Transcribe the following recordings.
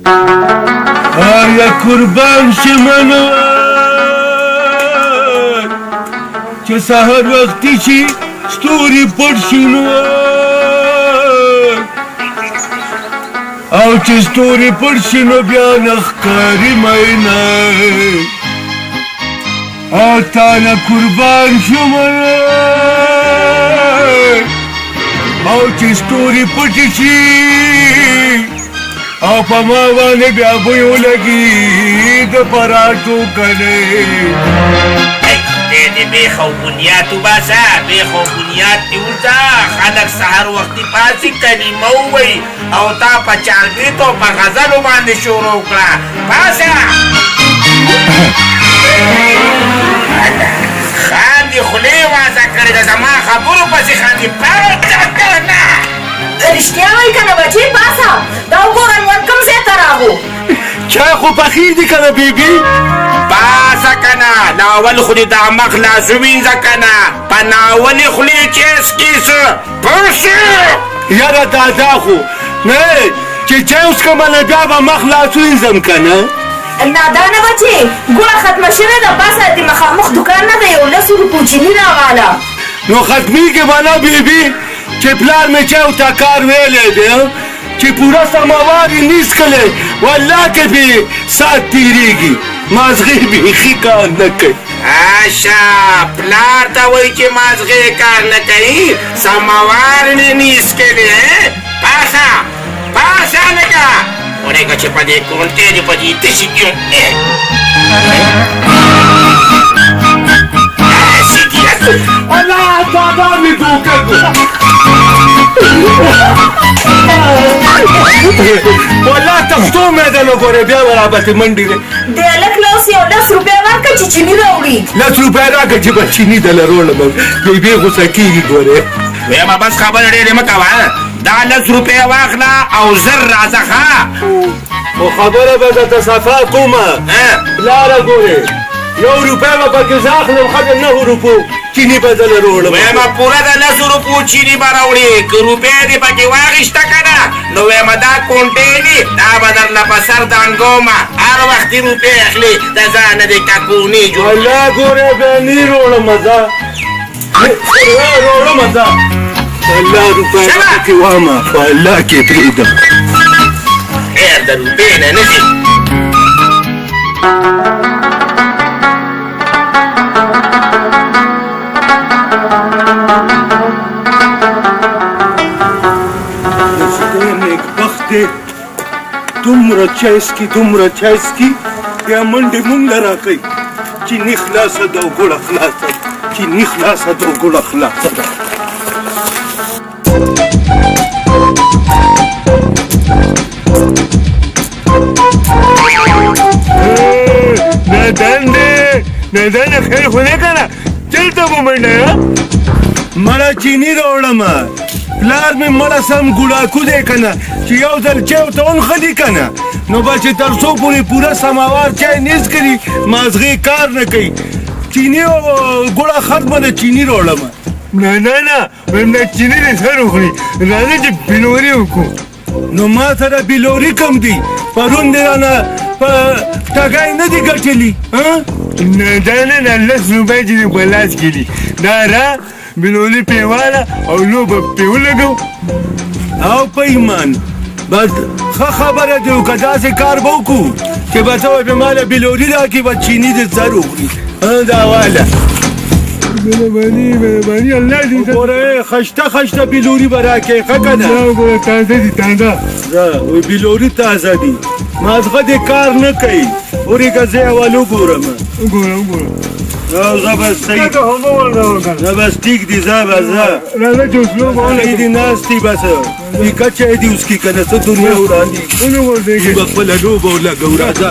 آیا قربان شمنو چې سهار وختي چې ستوري پټ شي نو او چې ستوري پټ شي نو بیا نه ښکاري مینا او تا نه قربان شم او چې ستوري پټ شي او په ما باندې بیا بوی ولګي د پراټو کلی دې بیخ او بنیاد وباسه بیخ او بنیاد دې ورته خلک سهار وختي پاڅي کلمه ووایي او تا په چاربیت او په غزلو باندې شروع کړه پاسه خاندي خولې وازه کړې ده زما خبرو پسې خاندي پاڅه کنه رښتیا وایي که نه بچې پاسه دا وګوره لمر کوم ځای ته راغو چای خو پخیر دي که نه بیبي پاسه کنه ناول خو دې د مخ لاس ووینځه کنه په ناولې خولې چیس کیسه پاسه یاره دادا خو نه چې چای وڅښم نه بیا به مخ لاس ووینځم که نه نادانه بچې ګوړه ختمه شوې ده پاسه دې مخامخ دوکان نه دی یو 10 روپو چیني راغله نو ختمیږي به نه بیبي چې پلار مې چای ورته کار ویلی دی چې پوره سماوار یې نیسکلی والله که پې ساعت تېرېږي مازغې بیخي کار نه کوي اشه پلار ته وایي چې مازغې کار نه کوي سماوار یې نیسکلی پاسه پاسه لږه ورېږه چې په دې کونټې دې په دې تشي کې الله بابا مې دوکه والله تختو مې ده نو ګورې بیا ورابطې منډې دی د هلک لاس یو 10 روپۍ ورکړه چې چیني راوړي 10 روپۍ راکړه چې به چیني دله روړم بیبي غوسه کېږي ګورې ویمه بس خبره ډېرې مه کوه دا 10 روپۍ واخله او زر راځه ښه خو خبره به درته صفا کومه پلاره ګورې 1 روپۍ به پکې زه اخلم ښه د 9 روپو چیني به زه له روړم ویمه پوره د 10 روپو چیني به راوړي که روپۍ دې پکې واخیسته که نه نو ویمه دا کونټې دي دا به درله په سر دانګومه هر وختي روپۍ اخلي د ځانه دې ککونې جوړ الله ګورې بیا نی روړمه زه روړمه زه الله روپۍ پکې وامه په الله کې پرېږدم خیر د روپۍ نه نه ځي دومره چای څکي بیا منډې مونږ له راکوي چیني خلاصه ده او ګوړه خلاصه ده چیني خلاصه ده او ګوړه خلاصه ده نادانه خیر خو نه که نه چلته به منډه مړه چیني راوړمه پلار مې مړه سم ګوډاکو دی که نه چې یو ځل چای ورته ونښلي که نه نو به چې تر څو پورې پوره سماوار چای نیز کړي مازغې کار نه کوي چیني او ګوړه ختمه ده چیني راوړمه نه ویم دا چیني دې سر وخوري راځه چې بلوري وکړو نو ما سره بلوري کم دي پرون دې رانه په ټګی نه دي ګټلي نه 10 روپۍ چې دې په لاس کې دي دا را بلوري پیواله او لوبه پې ولګو او په ایمان بس ښه خبره دی که داسې کار به وکړو چې به ته وایې ما له بلوري راکړي به چیني دې سر وخوري دا واله مهرباني الله دې ګوره خشته بلوري به راکړې ښه که نه ګوره تازه دي تازه وایي بلوري تازه دي مازغه دې کار نه کوي ورېږه زه یې اول وګورم وګوره زه بس صحیح زه بس ټیک دي زه دې ناست دي بس نیکه چای دي اوس کې که نه څه دنیا وړاندې به خپله لوبه ولګو راځه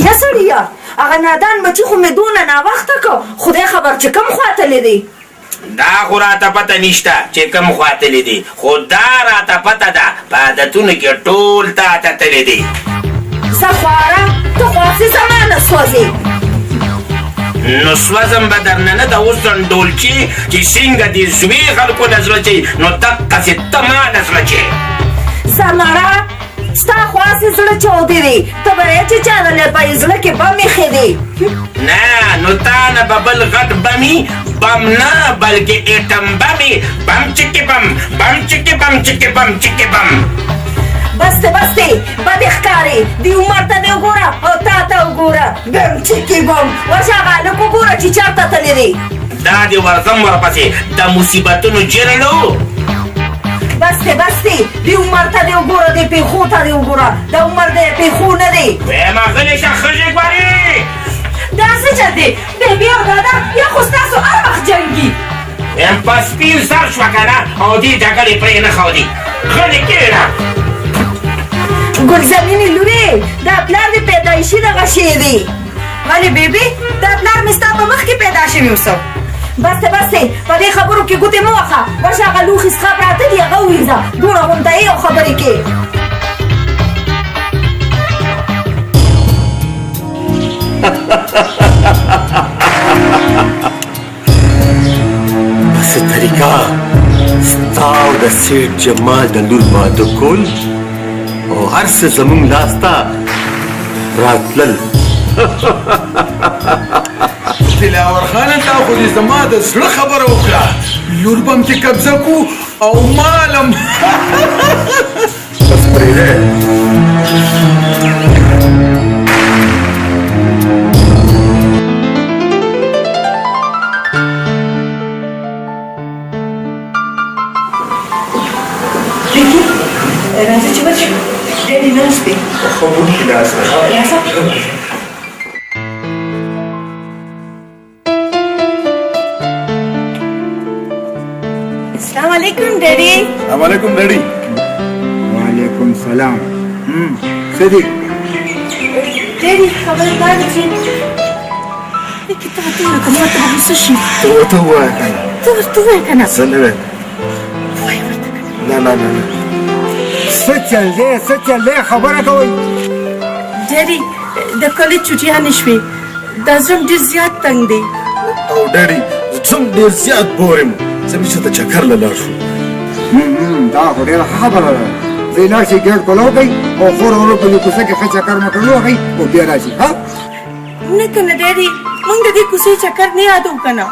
یا سړیه هغه نادان بچي خو مې دونه ناوخته که خدای خبر چې کوم خوا تللی دی دا خو راته پته نشته چې کوم خوا تللی دی خو دا راته پته ده په عادتونو کې ټول تا ته تللی دی زه خواره ته خواسې زما نه سوځې نو سوځم به درنه نه ده اوس ډولچي چې څنګه دې زوی خلکو نه زړه چي نو دقسې ته ما نه زړه چي زمړه ستا داسې زړه چاودې دی ته به یې چې چا نه په زړه کې بم ایښی دی نه نو تا نه به بل غټ بمي بم نه بلکې ایټم بمي بم چکې بم بم چکې بم چکې بم چکې بم بس دی بدې ښکارې دې عمر ته دې وګوره او تا ته وګوره بم چکې بم ورشه هغه هلک وګوره چې چېرته تللی دی دا دې ورځم ورپسې د مصیبتونو جرلو بس دی دې عمر ته دې وګوره دې پیښو ته دې وګوره د عمر دې پیښو نه دی وایم غلی شه ښځې ګورې دا څه چل دی بیبي او دادا یا خو ستاسو هر وخت جنګي وایم په سپین سر شوه که نه او دې ډګرې پرې نه ښودي غلې کښېنه ګلزمینې لورې دا پلار دې پیدایشي دغه شی دی ولې بیبي دا پلار مې ستا په مخ کې پیدا شوي اوسه بس دی په دې خبرو کې ګوتې مه وهه ورشه هغه لوښي څخه پراته دي هغه ووینځه دومره غونډه یې او خبرې کې څه طریقه ستا او د سیټ جمال د لور واده کول او هر څه زموږ لاس ته راتلل دلاور خانه تا خو دې زما د زړه خبره وکړه لور به م چې قبضه کړو او مالم بس پرېږده راځه چې ورشو ډېرې ناست دی خو مونږ لاس السلام علیکم ډېډي السلام علیکم ډیډي وعلیکم سلام صدیق ډېډي خبره دا ده چې لیکن ته ورته ووایه که ما ورته به غوسه شي ته ورته ووایه که نه ته ورته ووایه که نه زه نه وایم وایه ورته که نه نه څه چل دی خبره کوئ ډېډي د کالج چوټیانې شوې دا زړه ډېر زیات تنګ دی او ډیډي زه هم ډېر زیات بور یم زه مې چېرته چکر له لاړ شو دا خو ډېره ښه خبره ده ځئ لاړ شئ ګېټ کولاو کئ او خور ورو په دې کوڅه کې ښه چکر مکر ووهئ او بیا راشئ ها نه که نه ډېډي موږ د دې کوڅې چکر نه یادو که نه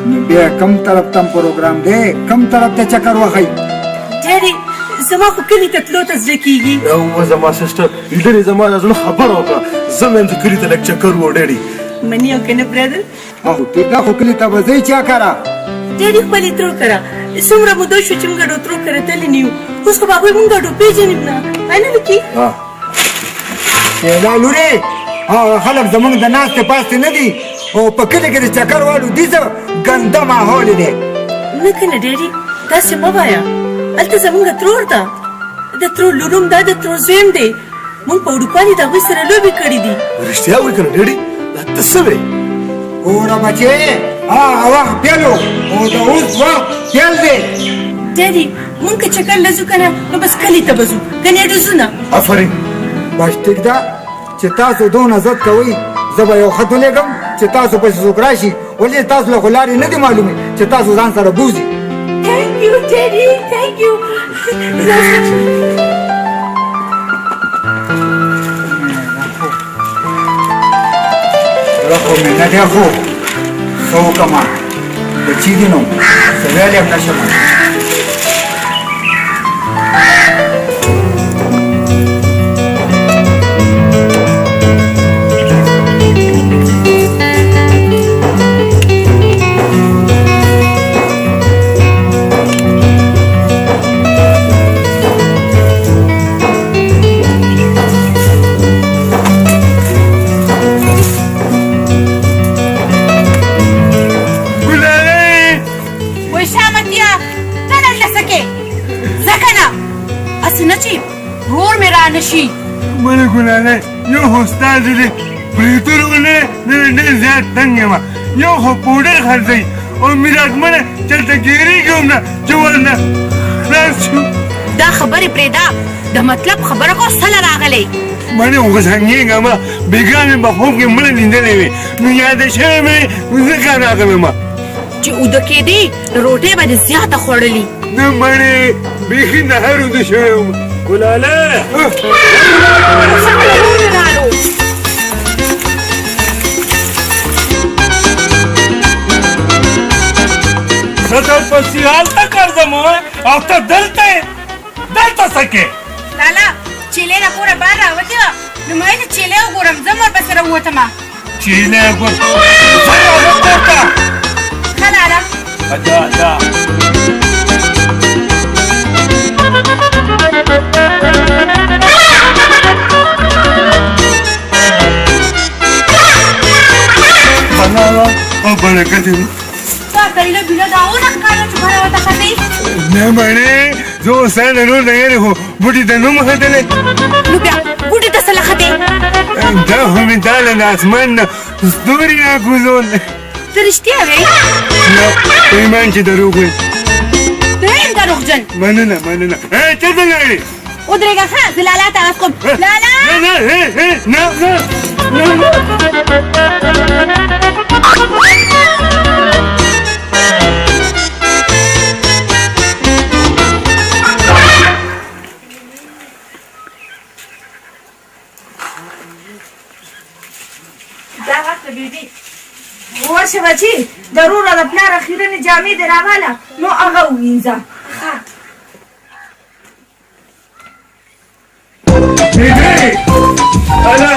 نو بیا کم طرف ته پروګرام دی کم طرف ته چکر وهئ ډېډي زما خو کلي ته تلو ته زړه کېږي یوه زما سسټر لیډرې زما د زړه خبره وکړه زه مې همدې کلي ته لږ چکر و ډیډي مني او که نه برادر خو ټیکه خو کلي ته به ځئ چا کره ډېډي خپلې ترو کره څومره موده شو چې موږ ګډو ترو کره تللي نه یو اوس خو به هغوی موږ ګډو پېژني نه نه لکي شیلا لورې خلک زموږ د ناستې پاستې نه دي او په کلي کې د چکر والو دي څه ګنده ماحول دی نه که نه ډېډي داسې مه وایه هلته زموږ ترور ده د ترور لور دا د ترور زویم دی موږ په وړوکوالي د هغوی سره لوبې کړي دي رښتیا وایې که نه ډیډي دا ته څه وې ګوره بچې وخت پیلو او د اوس وخت پیل دی ډېډي موږ که چکر له ځو که نه نو بس کلي ته به ځو که نه ډزو نه آفرین بس ټیک ده چې تاسو دونه عزت کوئ زه به یو خط ولیږم چې تاسو پسې څوک راشي ولې تاسو له خو لارې نه دي معلومې چې تاسو ځان سره بوځي Thank you, Daddy. Thank you. خو مې نه دی خو څه وکړمه بچي دي نو څه ویلی هم نه شم نشي بله ګلالۍ یو خو ستا زړه بریتونه ولرې زه ډېر زیات تنګ یم یو خو پوډر خرڅوي او میراثمنه چېرته ګېرېږي هم نه چې ورنه خلاص شو دا خبرې پرېږده د مطلب خبره کو سله راغلی مړې خو زنګېږم بېګا مې په خوب کې مړه لیدلې وې نو یاده شوې مې ځکه راغلم چې اوده کېدې روټۍ به دې زیاته خوړلي نه مړې بیخي نهر اوده شوی وم ګلاله زه در پسې هلته ګرځم او ته دلته څه کې لالا چیلې نه پوره بار راوتې وه نو مې ویل چیلې وګورم زه هم ورپسې راووتمه چیلې ګور زه راځم کور ته ښه لالا دا بناوه او برکت تا کلیله بیله داونه ښکاره چې بره ورته ختې نه مړې زه اوس د نور نه یېرې خو بوټي ته نوم ختلی نو بیا بوټي ته څه له ختې دا خو مې دا له اسمان نه ستوري راکوزول ته رښتیا وایې نه ایمان چې دروغ وایي ته یم دروغجن مننه چېرته لاړې ودرېږه ښه زه لالا طرف کوم لالا نه دا وخت بیبي ورشه بچي ضروره د پلار اخیرنې جامې دې راواله نو هغه ووینځه بیبي الا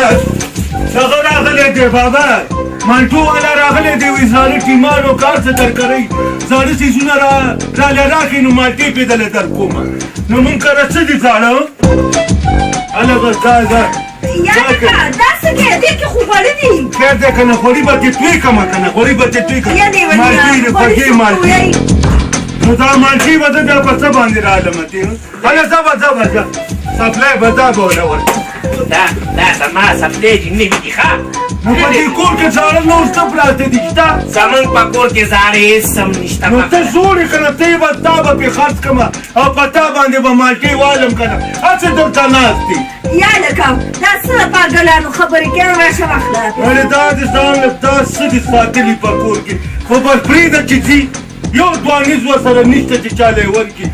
دغه راغلی دی بابا منټو والا راغلی دی وایي زاړه ټیمانو کار څه در کوئ زاړه څیزونه راله راکړئ نو مالټې پې دله در کومه نو مونږ کره څه دي زاړه هله بس دا یعنې دا څه کې دې کې خو غوړي دي خیر دی که نه غوړي به دې توی کړمه که نه غوړي به دې توی کړم مالټې دې خوږې مالټې نو دا مالټې به زه بیا په څه باندې رالمه هله ځه به سپلی به دا به ونه ورکړم دا زما سپلی دي نوي دي ښه نو په دې کور کې زاړه نور څه پراته دي شته زمونږ په کور کې زاړه هېڅ هم نشته نو ته زوړ یې که نه ته یې به تا به پرې خرڅ کړمه او په تا باندې به مالټې والم که نه هسې دلته ناست دي یا لکه دا څه د پاګلانو خبرې کوې راشه واخله ولې دا د ځان له دا څه دي ساتلي په کور کې خو بس پرېږده چې ځي یو دوانیز ورسره نشته چې چاله یې ورکړي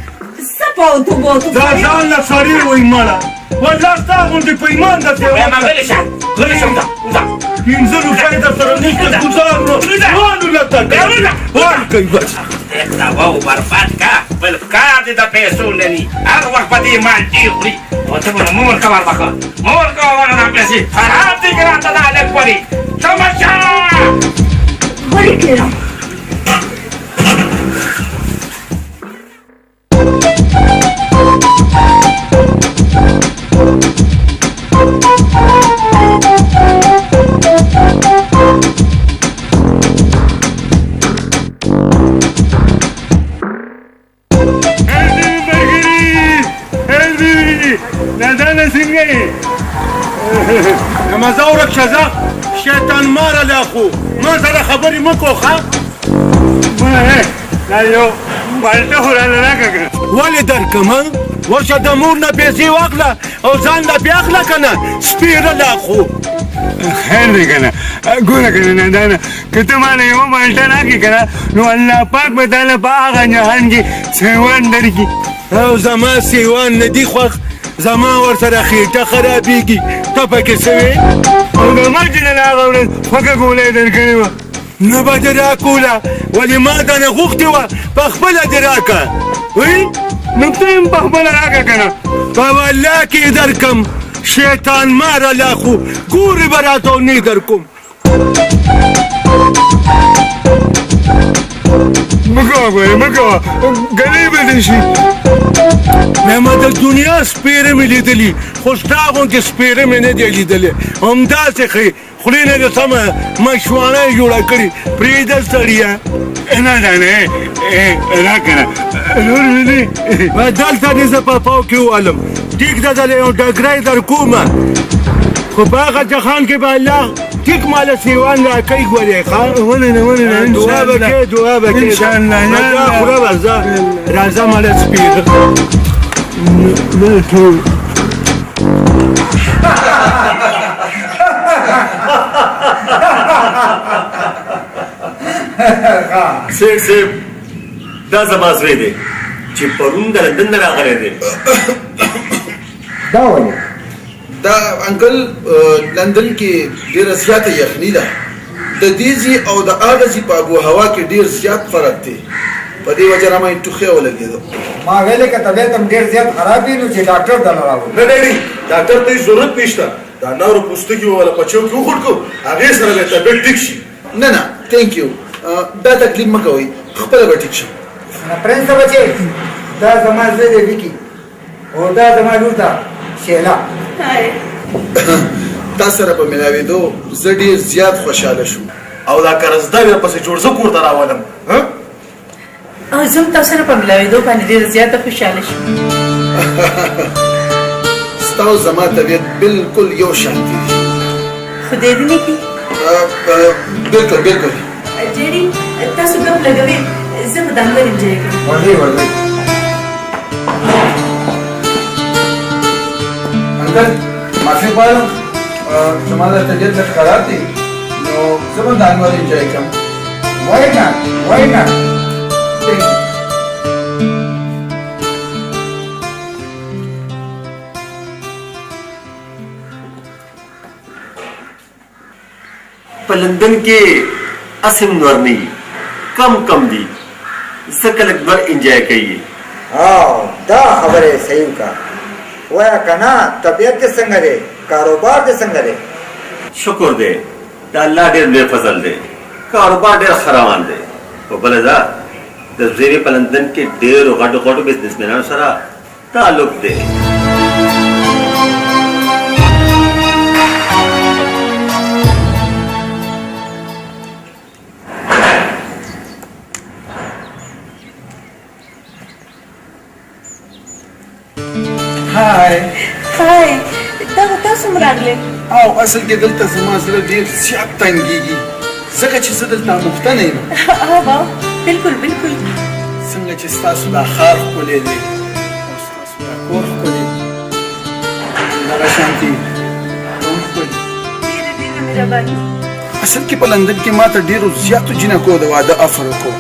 څه پوتو بوتو دا ځان له سړي وایي مړه والله ستا غوندې په ایمان درته یې ما غلی شه وځه پنځه روپۍ درسره نشته ګزار نو والو له ته ورکوي بس دوا و برباد کا بل کار دې د پیسو لري هر وخت په دې مالټې خوري او ته به مه ورکوه وربخه مه ورکوه ونه دا پیسې خراب دي که راته دا هلک پرې تماشه غوړي کړم مزه ورک شه ځه شیطان ماره له خو ما سره خبرې مه کوه ښه دا یو مالټه خو راله راکړه که ولې درکړم ورشه د مور نه پیسې واخله او ځان له بیا اخله که نه سپېره له خو خیر دی که نه ګوره که نه نادانه که ته ماله یوه مالټه راکړې که نه نو الله پاک به تاله په هغه جهان کې سیوان درکړي او زما سیوان نه دي خوښ زما ورسره خېټه خرابېږي ته پکې څه وې او د ما چې نن هغه ورځ خوږه ګولۍ درکړې وه نه به دې راکوله ولې ما دا نه غوښتې وه په خپله دې راکړه وایي نو ته هم په خپله راکړه که نه په والله کې یې درکړم شیطان ماره لا خو ګورې به راته او نه در کوم مه کوه ګورې مه کوه ګلۍ به دې شي ما د دنیا سپېره مې لیدلي خو ستا غوندې سپېره مې نه دی لیدلی همداسې ښې خولې نه دې سمه مشوانه یې جوړه کړې پرېږده سړیه نه راکړه نور مې نه دلته دې زه په پاو کې ووالم ټیک ده دله یو ډګری در کومه خو په هغه جهان کې به الله ټیک ماله سیوان راکوي ګورې وننه دعا به کې انشاءالله خوره به زه راځه ماله سپېره ټول سیب دا زما زوی دی چې پرون د لندن نه راغلی دی دا ولې دا انکل لندن کې ډیره زیاته یخني ده د دې ځای او د هغه ځای په آب و هوا کې ډیر زیات فرق دی په دې وجه را مې ټوخی ولګېده ما ویلې که طبیعت هم ډېر زیات خراب وي نو چې ډاکټر ته راوړو نه ډېډي ډاکټر ته ضرورت نشته دا نورو پوستکي ولا پچو کې وخور کو هغه سره به طبيعت ټیک شي نه نه ثانک یو دا تکلیف مه کوئ خپله به ټیک شم پرنس بچې دا زما زوی دی ویکي او دا زما لور ده شیلا تا سره په ملاوېدو زه ډېر زیات خوشحاله شوم او دا قرضدار یې پسې جوړ زه کور ته راولم ها او زه هم تاسو سره په ملاوېدو باندې ډېره زیاته خوشحاله شوم ستا او زما طبیعت بالکل یو شانتي دی خدای دې نه کړي بالکل بالکل ډېډي تاسو ګپ لګوئ زه به دا انګړ انجوی کوم ورځئ ورځئ انکل معافي غواړم زما د طبیعت لږ خراب دی نو زه به دا انګړ انجوی کړم وای نه په لندن کې اسم نور نه کم دي ځکه لږ بر انجوی کوي دا خبره صحیح کا وایا کنه طبیعت دې څنګه دی کاروبار دې څنګه دی شکر دی دا الله ډېر لوی فضل دی کاروبار ډېر ښه روان دی په بله دا د زیرې په لندن کې ډېرو غټو بزنسمینانو سره تعلق دی هاي دا تاسو هم راغلئ او اصل کې دلته زما زړه ډېر زیات تنګېږي ځکه چې زه دلته مخته نه یم با بالکل بالکل څنګه چې ستاسو دا ښار ښکلی دی او ستاسو دا کور ښکلی دغه شانتي هم ښکلي ډېره مهرباني اصل کې په لندن کې ما ته ډېرو زیاتو جینکو د واده افر وکړو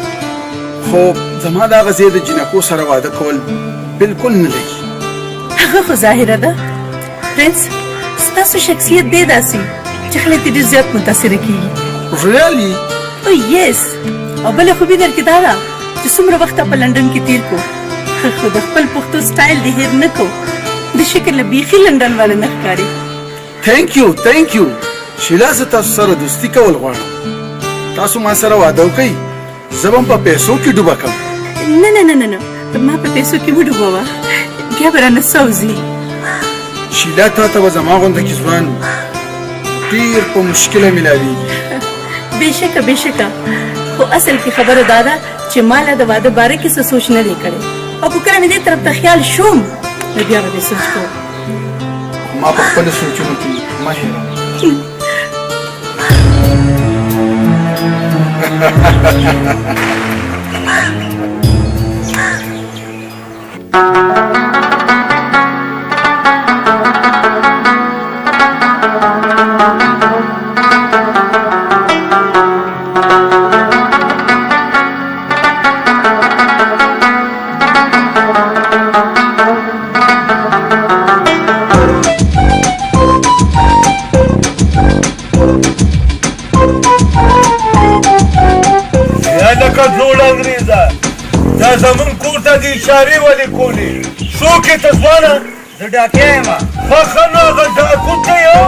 خو زما د هغه ځای د جینکو سره واده کول بالکل نه لګي هغه خو ظاهره ده پرنس ستاسو شخصیت دی داسې چې خلک دې ډېر زیات متاثره کېږي ریالي او یس او بله خوبي درکې دا ده چې څومره وخت په لندن کې تیر کو خو د خپل پښتو سټایل دې هېر نه کو د شکل له بیخي لندن والا نه ښکاري ثانک یو شیلا زه تاسو سره دوستي کول غواړم تاسو ما سره واده وکئ زه به هم په پیسو کې ډوبه کړم نه ما په پیسو کې وډوبوه بیا به رانه سوځي شیلا تا ته به زما غونده کې ځوان ډېر په مشکله میلاویږي بېشکه خو اصل کې خبره دا ده چې ما لا د واده باره کې څه سوچ نه دی کړی او که کله مې دې طرف ته خیال شوم نو بیا به دې سوچ کوم ما په خپلو سوچونو کې مه هېروه دا زمون کور ته د اشارې ولې کولې څوک یې ته ځوانه زه ډاکیا یم ښه نو هغه ډاکو ته یې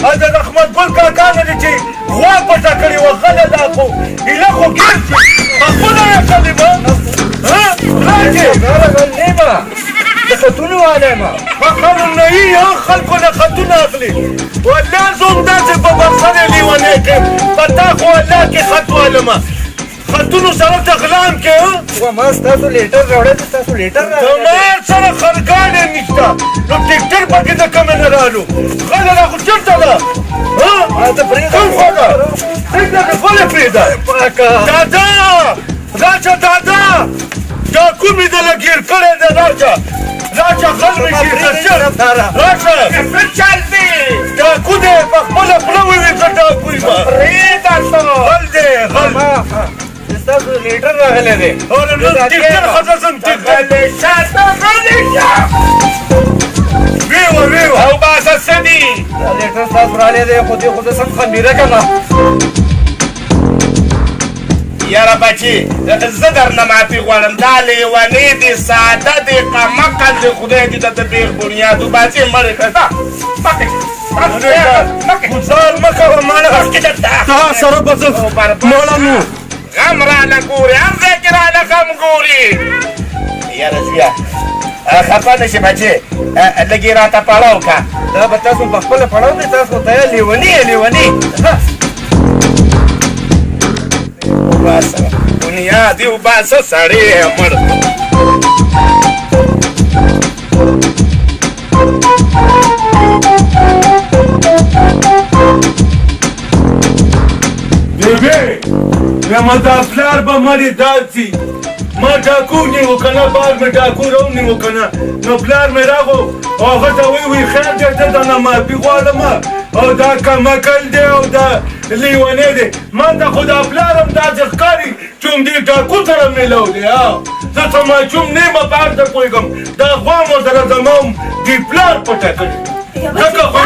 هلته د احمد ګل کاکا نه دی چې غوا پټه کړې وه غله ډاکو ایله خو ګیر شي پخپله یې کلمه راکې نیمه د خطونو والا یم ښه نو نه یي خلکو نه خطونه اخلي والله زه همداسې په برخه لیونی کړم په تا خو الله کې خط والمه خطونو سره ته غلام کې ما ستاسو لیټر راوړی ته ستاسو لیټر ما سره خرګان یې نشته نو ټکټر پکې د کومې نه رالو غله را خو چېرته ده کوم خوا ده پرېږده مې ولې پرېږده دادا راشه دادا ډاکو مې دله ګیر کړی دی راشه خل مې شي راشه چل دی ډاکو دی په خپله خوله ووي که ډاکو یې به غل دی غل ستاسو لیټر راغلی دی ټکټر خصاصا ټکټر لیټر تاسو را لیدې خو دې خو د سم خمیره که نه یاره بچي زه درنه معافي غواړم دا لیونې دي ساده دي قمقل دي خدای دې د بېغ بنیاد وباسي مړې کړه گزار مه کوه مړه تا سره به زه مړه نو غم راله ګوري هر ځای کې راله غم ګوري یاره زویه خفه نه شي بچې لږ یې راته پړاو که دا به تاسو په خپله پړاو دی تاسو ته یې لیوني وباسه بنیاد یې وباسه سړی یې مړ بیبی زما دا پلار به مړې داسي ما ډاکو نیو که نه بار مې ډاکو راونیو که نه نو پلار مې راغو او هغه ته وی خیر دی ته درنه معافي غواړم او دا کمکل دی او دا لیونی دی ما ته خو دا پلار هم داسې ښکاري چې همدې ډاکو سره میلاو دی زه څه ماشوم نه یم په هر څه پوهېږم دا خوا مو سره زما هم دې پلار پټه کړې ځکه خو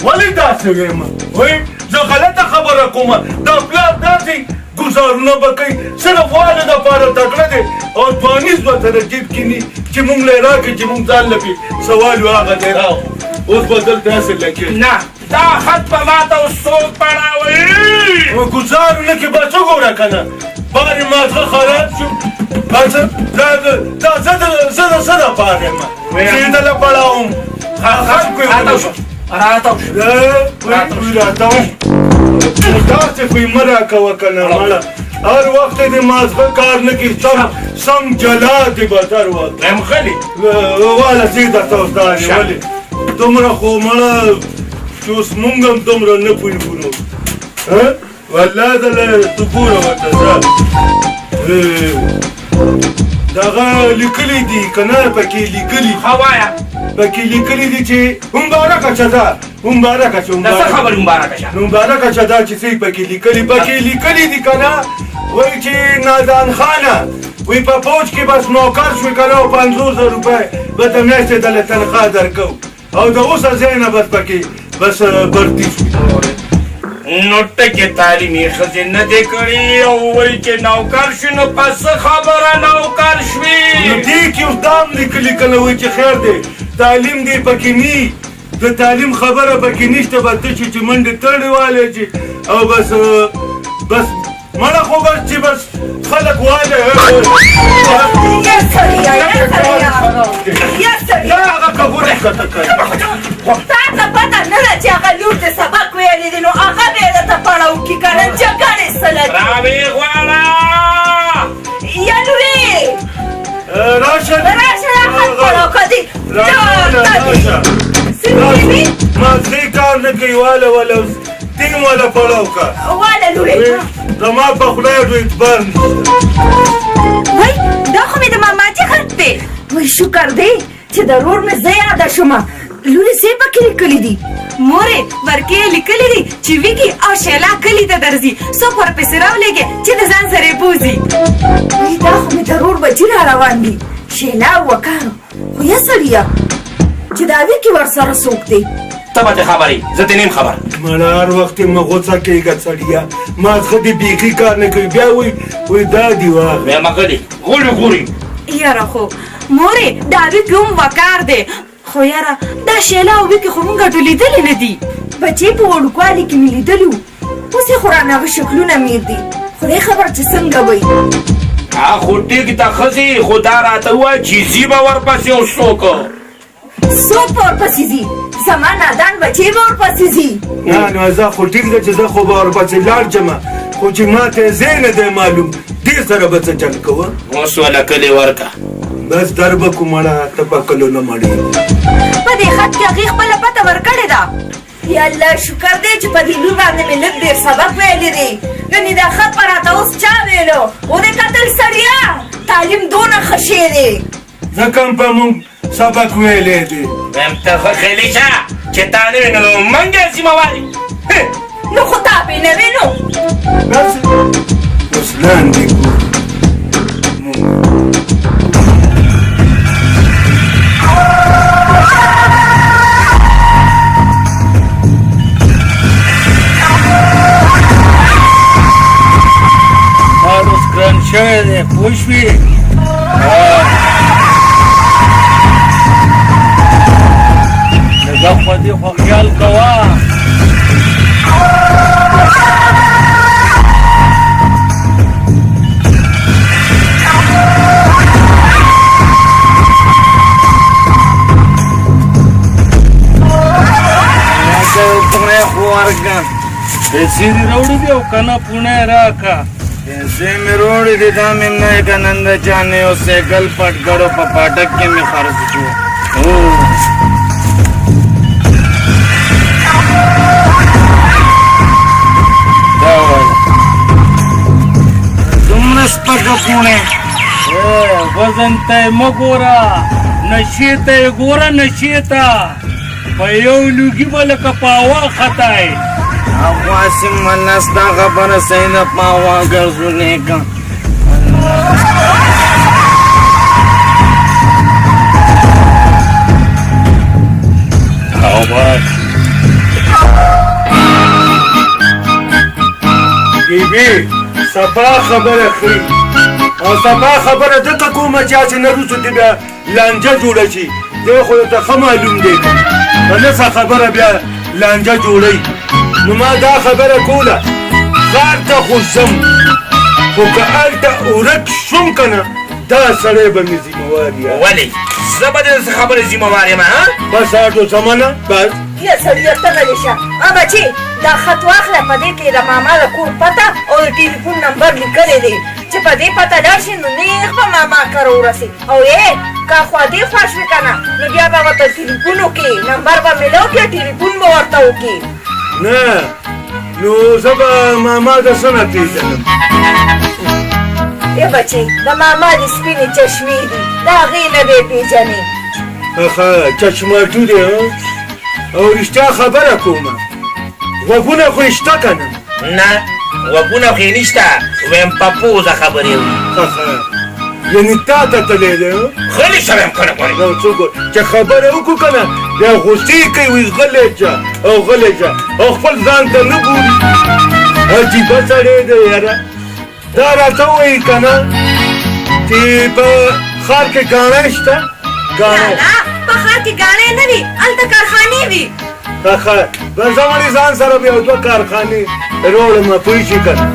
ولې داسې ویم وایي زه غلطه خبره کوم دا پلار داسې گزارونه به کوي صرف واله دپاره تکړه دی او ځوانیز به سره جیب کیني چې مونږ له یې راکړي چې مونږ ځان له پې سوال یو هغه دی راغو اوس به دلته هسې لګېږي نه دا خط په ماته اوس څوک پړاوي گزارونه کې به څه ګوره که نه بارې مازغه خراب شو دا زه د څه دپاره یم چې یې دله پړاوم خلکو یې راتاو راتاو داسې خو یې مه راکوه که نه مړه هر وخت دې مازغه کار نه کړي سم جلا دې به در وخت یم غلي واله زه درته اوس دا ولې دومره خو مړه چې اوس مونږ هم دومره نه پوهېږو نو والله دله ته ګوره ورته دغه لیکلي دي که نه پکې لیکلي هوايه پکې لیکلي دي چې مبارکه چه ده مبارکه چه دا څه خبرې مبارکه شه مبارکه چه ده چې څه پکې لیکلي دي که نه وایي چې نادان خانه وایي په فوج کې بس نوکر شوې که نه او 500,000 روپۍ به ته میاشتې دله تنخواه درکو او د اوسه ځای نه بس پکې بس برتي شوې نو ټکې تعلیمي ښځې نه دې کړي او وایي چې نوکر شي نو پس خبره نوکر شوي نو دې کې اوس دا هم لیکلي که نه وایي چې خیر دی تعلیم دی پکې نی د تعلیم خبره پکې نشته به ته چې منډې تړې والی چې او بس مړه خو بس چې بس خلک والی دا هغه کبوره ښکته کوي تا ته پته نه ده چې هغه لور دې سبق ویلی دی نو هغه به یې درته پړاو کړي که نه جګړې سله دي راویې غواړه یا لورې راشه خط پړاو کړي مازغې کار نه کوي واله ټیم والا پړاو که واله لورې زما په خدای ډو اعتبار نشته وای دا خو مې د ماماجي خط دی وای شکر دی چې ضرور مې زه یاده شومه لورې څه پکې لیکلي دي مورې ورکې یې لیکلي دي چې ویګي او شیلا کلي ته درځي څوک ورپسې راولېږي چې د ځان سره یې بوځي وای دا خو مې ضرور بچي را روان دي شیلا او وکارو خو یا سړیه چې دا ویګي ورسره څوک دی ته به دې خبرې زه دې نیم خبر مړه هر وخت یې مه غوڅه کېږه سړیه مازغه دې بیخي کار نه کوي بیا وایي دا دي واغ بیا مغلي غوري یاره خو مورې دا ویګي هم وکار دی خو یاره دا شیلا او ویګي خو مونږ ټول لیدلې نه دي بچې په وړوکوالي کې مې لیدلي وو اوس یې خو رانه هغه شکلونه میر دي خدای خبر چې څنګه وایي خو ټیک ته ښځې خو دا راته ووایه چې ځي به ورپسې او څوک به ورپسې ځي زما نادان بچې به ورپسې ځي نه نو زه خو ټیک ده چې زه خو به ورپسې لاړ شمه خو چې ما ته ځای نه دی معلوم دې سره به څه چل کوه اوس وله کلي ورکه بس در به کو مړه ته به کلو نه مړې په دې خط کې هغې خپله پته ورکړې ده یا الله شکر دی چې په دې لور باندې مې لږ ډېر سبق ویلی دی ګنې دا خط به راته اوس چا ویلو ودې کتل سړیه تعلیم دونه ښه شی دی ځکه هم په مونږ سبق ویلی دی ویم ته ښه خیلي شه چې تا نه وي نو موږ یې ذمه والي نو خو تا پې نه وې نو داسې اوس لاندې ګورو پوه شوې لږه خو دې خو خیال کوه पुणे वर्ग पैसे रोडी देऊ का ना पुणे राखा ऐसे में रोड दिखा मिमना एक आनंद जाने उसे गल पट गड़ो पपाटक के में खर्च जो तुम रस्ता का पुणे वजन तय मगोरा नशीत गोरा नशीता पयो लुगी बल कपावा खताय वासिम मनस्ता खबर सही न पावा घर सुने का बीबी सफा खबर अखरी और सफा खबर दता कोमा चाची नरुसु तिबा लांजा जोड़ा छी देखो ته ښه معلوم دی که نه څه خبره بیا لانجه جوړوي نو ما دا خبره کوله ښار ته خو ځم خو که هلته ورک شوم که نه دا سړی به مې ذمهوار یم ولې زه به د خبرې ذمهوار یم بس آټو سمنه بس یا سړیه ته غلی شه بچي دا خط واخله په دې کې د ماما د کور پته او د ټلیفون نمبر لیکلی دی چې په دې پته لاړ شي نو نیغ به ماما کره ورسي او که خوا دې خوا شوې که نه نو بیا به ورته ټلیفون وکړي نمبر به میله وکړي ټلیفون به ورته وکړي نه نو زه به ماما د څه نه پېژنم ای بچي د ماما د سپینې چشمې دي د هغې نه به یې پېژنې ښه چشماټو دی او رښتیا خبره کومه غوږونه خو یې شته که نه نه غوږونه خو یې نشته ویم په پوزه خبرې وي یعنې تا ته تللی دی غلی شوی یم که نه ګورې نو څوک چې خبره وکړو که نه بیا غوسې کوي غلی شه او غلی شه او خپل ځان ته نه ګوري عجیبه سړی دی یاره دا راته ووایي که نه چې په ښار کې ګاڼه شته ګاڼه په ښار کې ګاڼې نه وي هلته کارخانې وي ښه بس زه مړې ځان سره بیا دوه کارخانې راوړم پوه شي که نه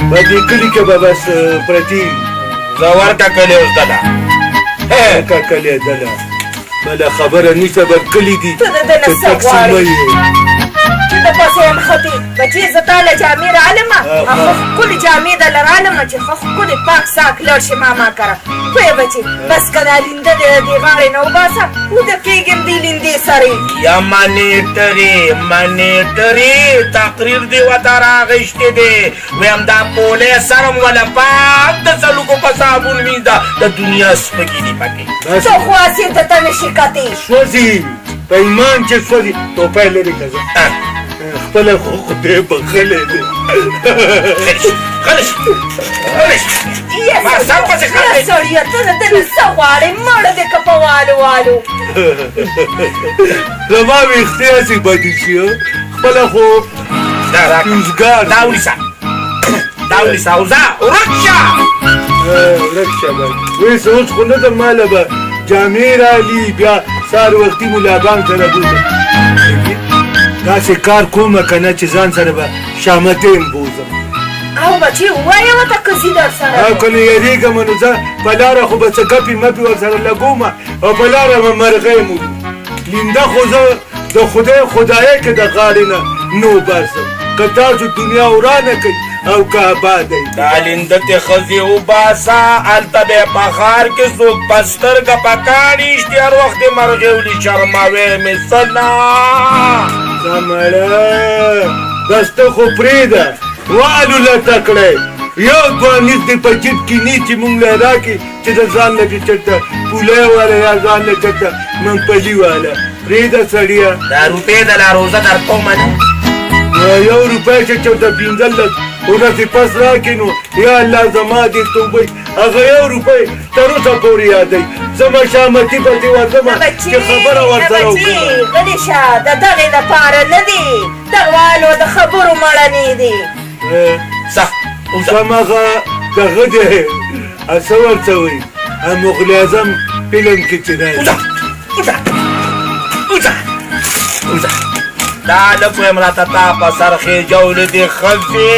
په دې کلي کې به بس پرتې زه ورته کلی اوس دله لکه کلی دله بله خبره نشته بر کلي دي ته د ده نه څه غواړې چې د پسې نښتې بچي زه تا له جامې رالمه ښه ښکلې جامې دله رالمه چې ښه ښکلې پاک ساک لاړ شي ماما کره پوه بچي بس که دا لینده دی د دې غاړې نه وباسه وده کېږم دې لیندې سرې یا منیټرې تقریر دې ورته راغېشتې دی ویم دا پولی سرم وله پاک د سلوکو په صابون وینځه د دنیا سپږي دي پکې ته خو هسې د ته نشي کتې سوځي په ایمان چې سوځي ټوپی لرې که زه خپله خو خدای بخښلی دی غلی شي ما سر پسې خاندې سړیه ته د ده نه څه غواړې مړه دې که په والو والو زما ویښتې هسې بدې شي خپله خو فیوزګار دا ونیسه او ځه ورک شه ورک شه به وایي اوس خو نه ده ماله به جامې رالي بیا سهار وختي ملاګان سره بوځم داسې کار کومه که نه چې ځان سره به شامتین بوځم او بچي ووایه ورته که زه در سره او که نه یېرېږم نو زه په لاره خو به څه ګپې مپې ورسره لګوم او په لاره به مرغۍ مولي لینده خو زه د خدایۍ کې د غاړې نه نو باسم که تاسو دنیا ورانه کوي او که آباده یې دا لینده تې ښځې وباسه هلته به یې په ښار کې څوک په سترګه په کاڼي ایشتي هر وخت یې مرغۍ ولي شرموې مې څه نه سمړه بس ته خو پرېږده والو لټه کړی یو دوه نیز دې په جیب کې نی چې مونږ له راکړي چې د ځان نه دې چېرته پولی واله یا ځان نه چېرته ممپلي واله پرېږده سړیه دا روپۍ د لا روزه در کومه نه یو روپۍ چې چېرته پېنځلس ورځې پس راکړي نو یا الله زما دې توبې هغه یو روپۍ تر اوسه پورې یادوي زه مشامتي پسې ورځم چې خبره ورسره وکړم غلی شه د دغې دپاره نه دي دغوالو د خبرو مړنې دي هماغه دغه دی څه ورته وایي مغل اعظم فلم کې چې دی دا لکویم راته تا په سر خېجولې دي ښځې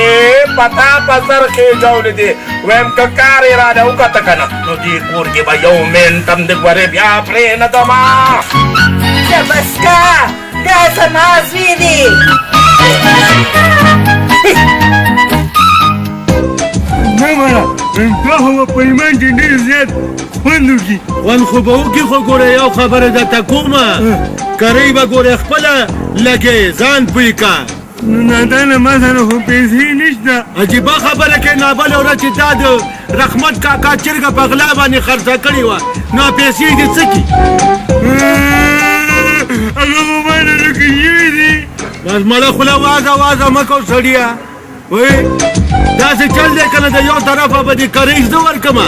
په تا په سر خېجولې دي ویم که کار یې راله وکته که نه نو دې کور کې به یو منټ هم د ګورې بیا پرېنږدمه ته بس که دا زما زوی دی نه مړه تا خو په ایمان کې ډېر زیات خوند وکړي خوند خو به وکړي خو ګوره یو خبره درته کومه کرۍ به ګورې خپله لګې ځان پوی کا نو نادانه ما سره خو پیسې نشته عجیبه خبره کې نابله ورځ چې دا د رحمت کاکا چرګه په غلا باندې خرڅه کړې وه نو پیسې دې څه کړي هغه مو باندې لکه شوي دي بس مړه خوله وازه وازه مه کوه سړیه وایي داسې چل دی که نه د یو طرفه به دې کرۍ زه ورکمه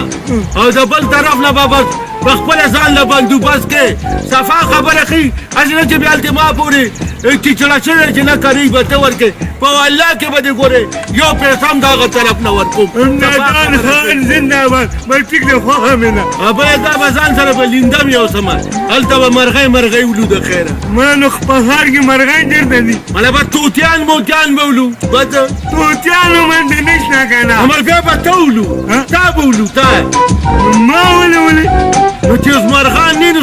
او د بل طرف نه به بس په خپله ځان له بندوبست کې صفا خبره ښي هسې نه چې بیا هلتې ما پورې چیچړه شوی چې نه کرۍ به ته ورکې په والله کې به دې ګورې یو پیسه هم د هغه طرف نه ورکوم نادان خان زندهباد بل ټیک دی خوښه مې نه بله دا به ځان سره به لیندم یو څه هلته به مرغۍ ولو د خیره ما نو په ښار کې مرغۍ چېرته دي مله به توتیان موتیان به ولو بس توتیانو منډې نشته که نه امر بیا به ته ولو تا به ولو تا ما ولې نو چې اوس مرغان نه نو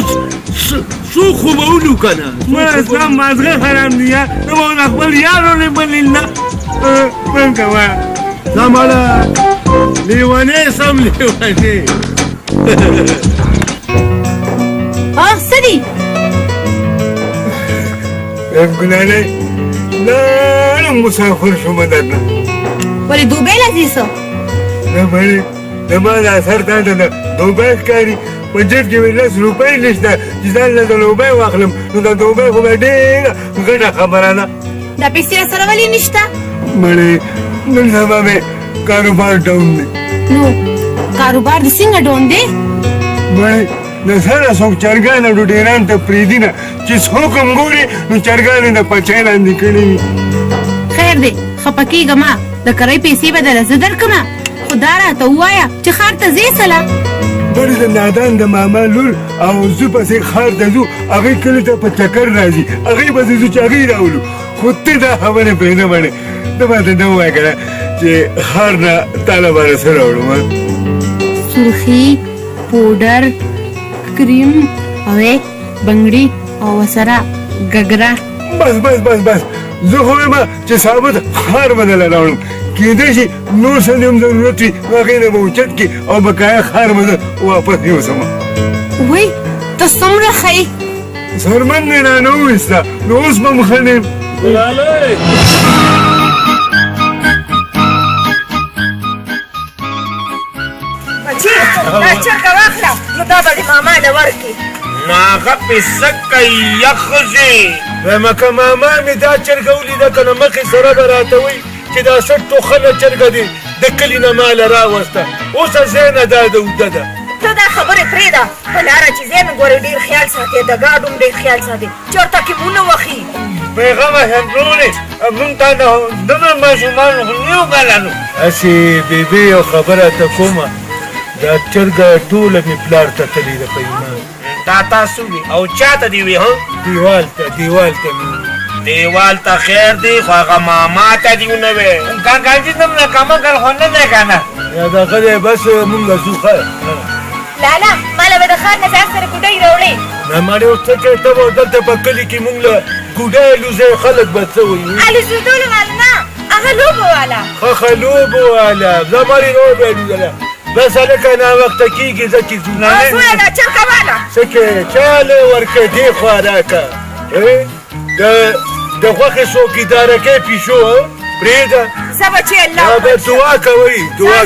څوک خو به ولو که نه ما ستا مازغه حرام دي یا ته به د خپل یارو نه بلېل نه پم کوه دا مړه لیونی سم لیونی څه دي ګلالۍ لاړم مسافر شومه درنه ولې دوبۍ له ځې څه نه بړې زما د اثر تا ته د دوبۍ ښکاري په جیب کې مې 10 روپۍ نشته چې ځان له د لوبۍ واخلم نو د دوبۍ خو به ډېره ګټه خبره ده دا پیسې راسره ولې نشته بړې نن سبا مې کاروبار ډاون دی نو کاروبار دې څنګه ډاون دی بړې د سره څوک چرګان او ډېران ته پرېږدي نه چې څوک هم ګوري نو چرګان یې د پچۍ لاندې کړي وي خیر دی خفه کېږه ما د کرۍ پیسې به درله زه درکړمه خو دا راته ووایه چې ښار ته ځې سله بړې د نادان د ماما لور او زه پسې ښار ته ځو هغې کلي ته په چکر راځي هغې پسې ځو چې هغې راولو خو ته دا خبرې پرې نه منې ته ماته نه ووایه که نه چې ښار نه تا لپاره څه راوړم سرخي پوډر کریم اوې بنګړي او ورسره ګګره بس بس بس بس زه خو وایم چې ثابت ښار به درله راوړم کېدای شي نور څه دې هم ضرورت وي نو هغې نه به اوچت کړي او بقایا ښار به زه واپس یوسم وای ته څومره ښه یې څرمن مې رانه وویسته نو اوس به م ښه نه یم ګلالۍ بچي دا چرګه واخله نو دا به دې ماما له ورکړي نو هغه پیسه کوي یا ښځې وایم که ماما مې دا چرګه ولیده که نه مخې سره به راته وایي چې دا څه ټوخله چرګه دې د کلي نه ماله راوسته اوس ذهنه دا د اوده ده ته دا خبرې پرېږده په لاره چې ځې نو ګورې ډېر خیال ساتې د ګاډو هم ډېر خیال ساتې چې ورته کې مونه وخي پیغامه هندرونې موږ ته نه دغه ماشومان خو نیو ګلانو هسې بېبې یو خبره ته کومه دا چرګه ټوله مې پلار ته تللې ده په ایمان دا تاسو وي او چاته دې وي ها دیوال ته مې دیوال ته خیر دی خو هغه ماما ته دې ونه وی کاکاجي تم ناکامه کل خو نه دی که نه یا دغه دی بس مونږ ځو ښه لالا ماله به د ښار نه ځان سره ګوډۍ راوړې نه مړې اوس څه کوې ته به دلته په کلي کې مونږ له ګوډۍ لوځئ خلک به څه وایي الوزېدلو مال نه هغه لوبه والا ښه لوبو والا زما دې لوبه یې لوځله بس هلکه ناوخته کېږي زه چې ځو اوس وایه دا چرګه والا څه کې چاله ورکه دې خوا راکه د غوښې څوکیدارکۍ پیشو پرېږده زه به چې الله به دعا کوئ دعا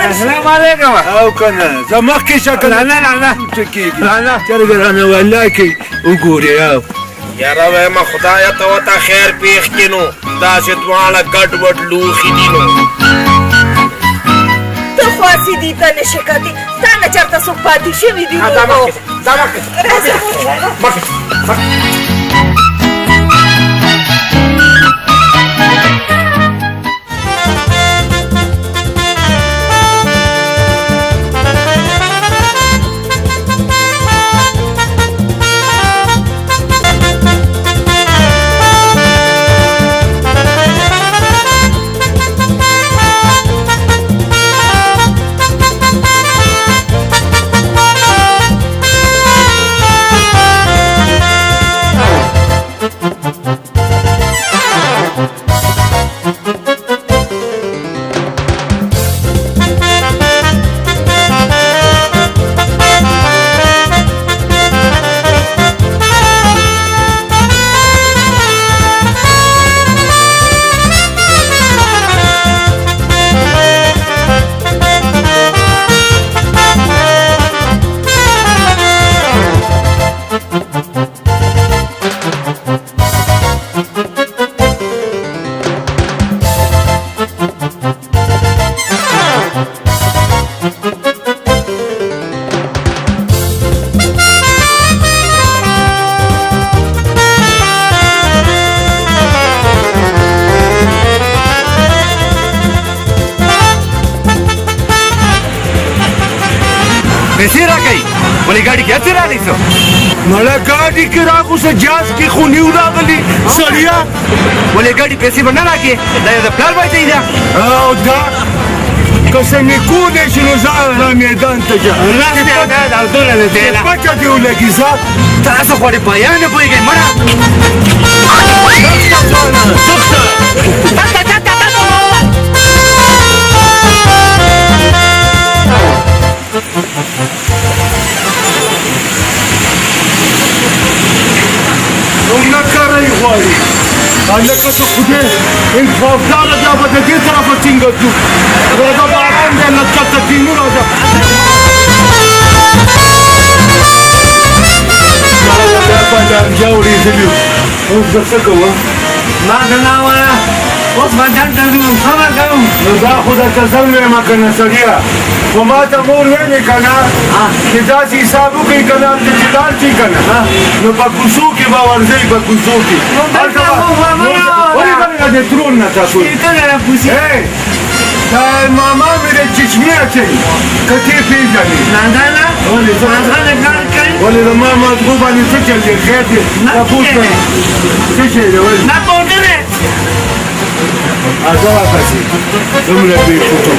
السلام علیکم او که نه زه مخکې شکل نه څه کېږي چرګه رانه والله کوي وګورې او یاره وایم خدایه ته ورته خیر پېښ کړي نو داسې دواړه ګډ وډ لوښي دي نو ته خواسي دي ته نشي کتې تا نه چېرته څوک پاتې شوي دي دا مخکې پیسې راکړئ ولې ګاډي کې هسې راغلی څه مړه ګاډي کې راغو څه جاز کې خو نیو راغلي سړیا ولې ګاډي پیسې به نه راکړې دا یو د پلار بچی ده او دا که څه نیکو دی شي نو ځان را میدان ته ځه بچه دې ولګي ځه تاسو خو دې بیان نه پوهېږئ مړه نه کاری غواړي هلکه ته خدای انصافداره بیا به د دې طرفه څنګه ځو راځه باران دی لکه ته ټینګو راځه بیا په لانجه ورېدلي اوس به څه کوه ما ته نه وایه اوس به دلته ځو څه به کوم نو دا خو درته زنګ ویم که نه سړیه خو ما ته مور ویلې که نه چې داسې حساب وکړئ که نه هلته چې لاړ شئ که نه نو په کوڅو کې به ورځئ په کوڅو کې ولې دغه د ترون نه تاسو دا ماما مې د چشمې اچوي که ته یې پېژنې ولې د ما مازغو باندې څه چل دی خیر دی تپوس کوي څه شی دی ولې ازه واپسې دومره بې فوټو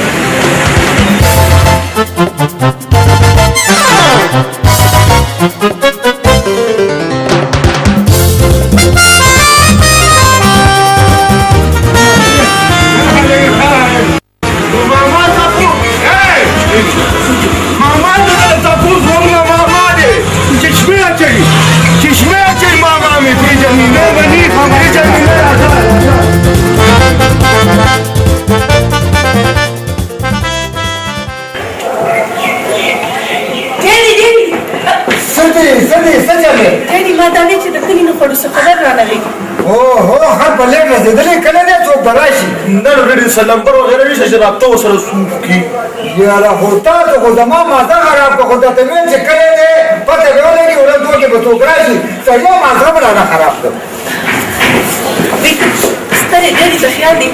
نمبر وغیرہ نہیں سے رابطہ ہو سر کی یار ہوتا تو خود ما مازه خراب کو خود ته وین چې کله دې پته ورولې ولا دوه کې به تو راشي ته یو مازه بلا خراب کړ ستاره دې د خیال دي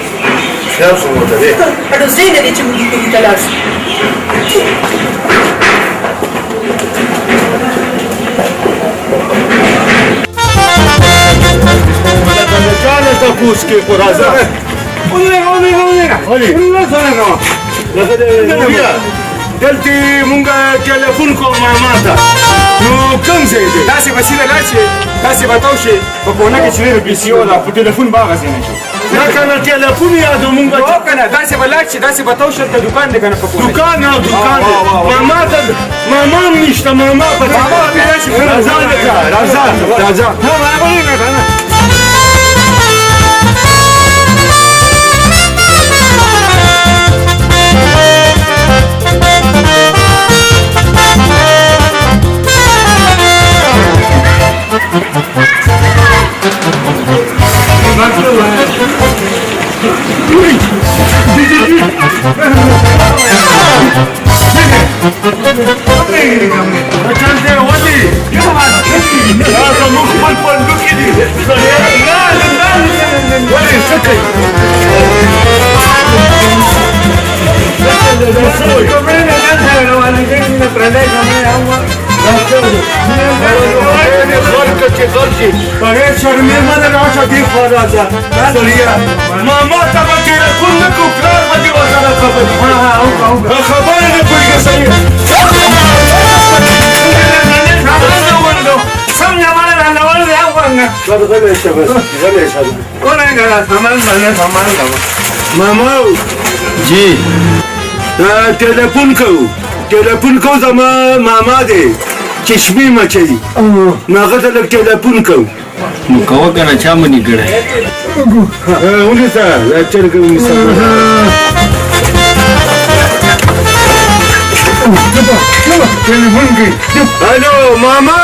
خیال شو ورته دې اډو زین دې چې موږ په تلاش چانه تپوس کې قرازه دلته مونږه ټلیفون کوو ماما ته نو کوم ځای دی داسې به سیده لاړ شي داسې به تاو شي په کونه کې چې وي پیسې ولا په ټلیفون به هغسې نه شي نه که نه ټلیفون یادو مونږ به هو که نه داسې به لاړ شي داسې به تاو شي هلته دوکان دی که نه په کونه دوکان او دوکان دی ماما ته ماما هم نشته ماما په راځه راځه ماما ته به ټلیفون نه کوو پلار به دې ورسره خبرې نه پوهېږي سړی ماما جی ټلیفون کوو زما ماما دی چشمې مچوي نو هغه ته لږ ټلیفون کوو نو کوه که نه چا منې کړی ونیسه دا چرګه ونیسه ټلیفون کوي الو ماما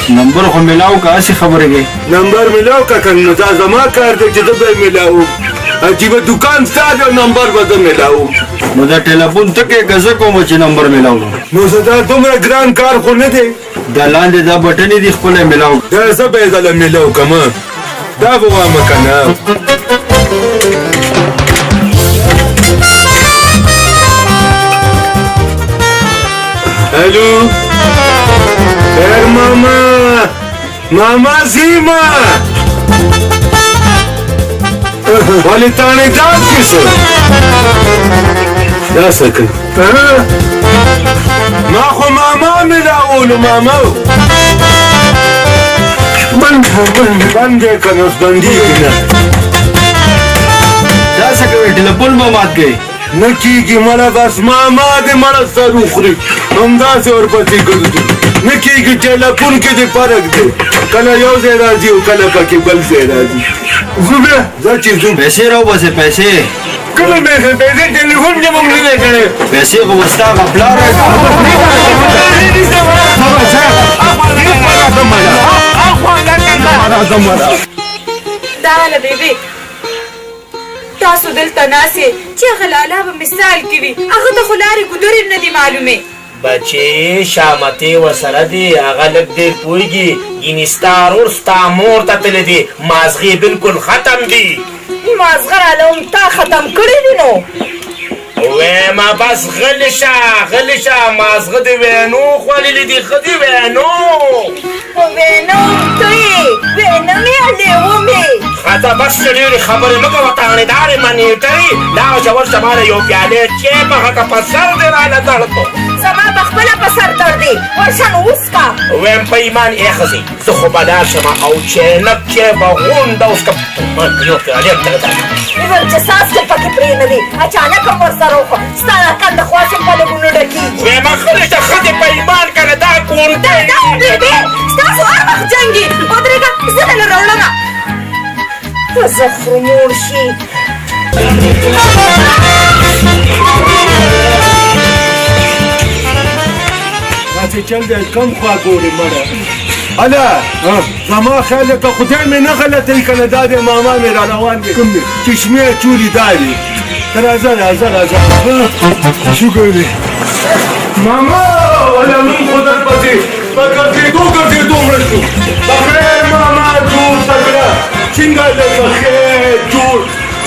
نمبر خو ملاو که هسې خبرې کوي نمبر ملاو که که نو دا زما کار دی چې زه به یې ملاوم عجیبه دوکان ستا دی او نمبر به زه ملاوم نو دا ټلیفون ته کې که زه کوم چې نمبر ملاو نو زه دا دومره ګران کار خو نه دی دا لاندې دا بټنې دي خپله ملاو دا زه به یې دله ملاو کړم دا به وامه که نه الو خیر ماما ماما سیما ولی تانه داد کسو دا سکن ما خو ماما ملاولو ماما بنده کنوس بندی کنه دا سکوي ټلیفون به مات گئی نکیږي مړه بس ماما دې مړه سر وخوري همداسې ورپسې ګرځي نکیږي ټلیفون کې دې فرق دی کله یو ځای راځي او کله پکې بل ځای راځي ځو بیا ځه چې ځو پیسې راوباسه پیسې کومه پیسې ټلیفون کې مونږ نه کړې پیسې خو مستا غفلار دا له بیبي تاسو دلته ناسې چې هغه لالا به مثال کې وي هغه د خو لارې ګودرې نه دي معلومې بچې شامتې ورسره دي هغه لږ ډېر پوهېږي ګینې ستا ورور ستا مور ته تللی دی مازغې بلکل ختم دي مازغه راله هم تا ختم کړي دي نو ویمه بس غلی شه مازغه د وینو خوړلي دي ښه دي وینو وینو ته یې وینه مې لیوه مې خاطه بس چې ډېرې خبرې مه کوه تانېدارې منېټرې دا چې ورشه ماله یو پیالې چای په هغه په سر دې راله درد کو زما په خپله په سر درد دی ورشه نو وڅکه ویم په ایمان ای ښځې زه خو به لاړ شم او چینک چای به غونډه وڅکم یو پیالې هم درته ایول چې څاڅکې پکې پرې نه دي اچانک هم ورسره وخوه ستا ناکن د خواصې په لږونو ډکېږي ویمه ښځې شه ښځې په ایمان که نه دا کونډۍ دا بیبي ستاسو هر وخت جنګي ودرېږه زه دله راوړمه په زخرو موړ شي داسې چل دی کم خوا ګورې مړه هله زما خیال که خدای مې نه غلطوي که نه دا دی ماما مې را روان دی کوم دی چشمې چولي دا دی ته راځه شکر دی ماما ولا موږ خو درپسې په ګرځېدو مړه شو بخیر ماما جوړ تکړه څنګه دی بخیر جوړ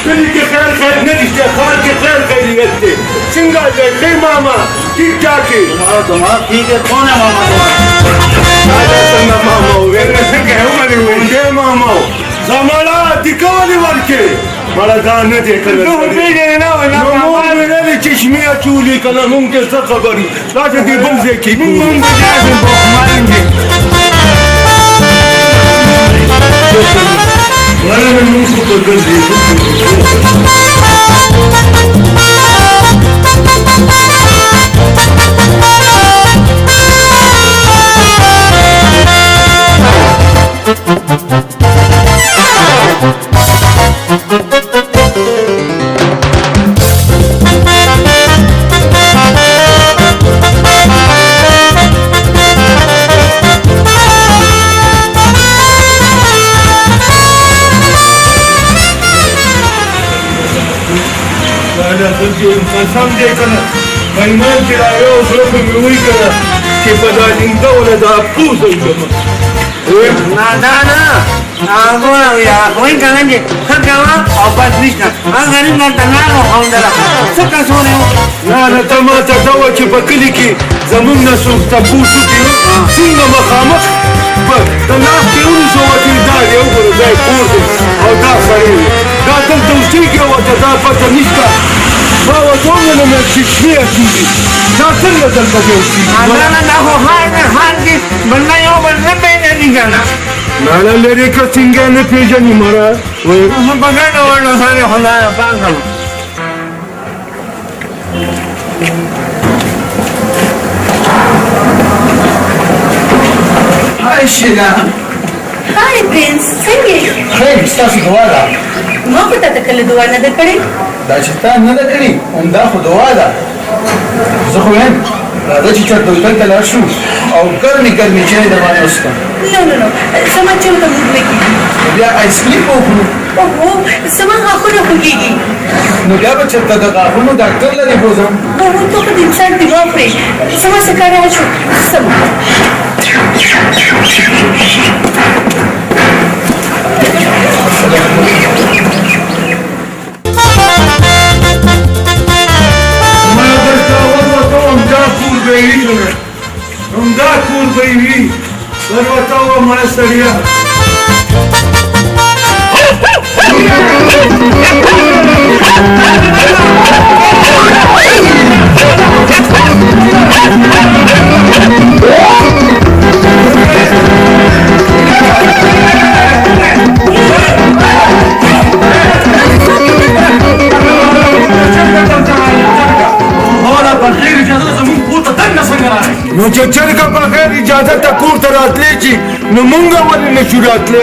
کلی کې خیر نه دي ښار کې خیریت دی څنګه دی ښه ماما ټیک ټاک یې तुम्हारा ठीक है कौन है मामा څنګه ماما ویره څنګه عمر وې ماما زمالا دکولې ورکې مړه دا نه دی کړل نو پیژنې نه ولا ماما مې نه چشمې اچولې کنه مونږ ته څه خبرې راځه دې بل ځای کې مونږ دې بوخمانګې ولا مونږ په ګرځې قسم دې کنه مېمان چې را یو زړه مې وی کنه چې په دا لینګه ولا دا پوز وم نادانا agora ya hoy kananje kakawa obat nishna angari na tanaro hondala saka sone نه ته ما ته دا وه چې په کلي کې زمونږ نه څوک تپوس وکړي څنګه مخامخ د لاس کې ونیسو چې دا دی وګوره دا یې کور دی او دا سړی دی دا دلته اوسېږي او ورته دا پته نشته ما ورته وویلم چې شپې اچېږي دا څنګه دلته دی اوسېږي Adana na ho har ki banna yo banna pe ni kana نه لرې که څنګه نه پېژني مړه हम पकड़ लो सारे खुदा पागल هاي شيلا هاي پرنس څنګه خیر ستاسو دعا ده ما خو ته کله دعا نه ده کړې دا چې تا نه ده کړې همدا خو دعا ده زه خو یم راځه چې چېرته هوټل ته لاړ شو او ګرمې چای درباندې وڅښم نو زما چېرته موډ نه کېږي بیا آیسکریم به وخورو اوهو زما غاښونه خوږېږي نو بیا به چېرته د غاښونو ډاکټر لرې بوځم اوهو ته خو د انسان دماغ خورې زما څه کار شو سم बताओ हमारा सरिया نو چې چرګه په غیر اجازه ته کور ته راتلی شي نو مونږ ولې نه شو راتلی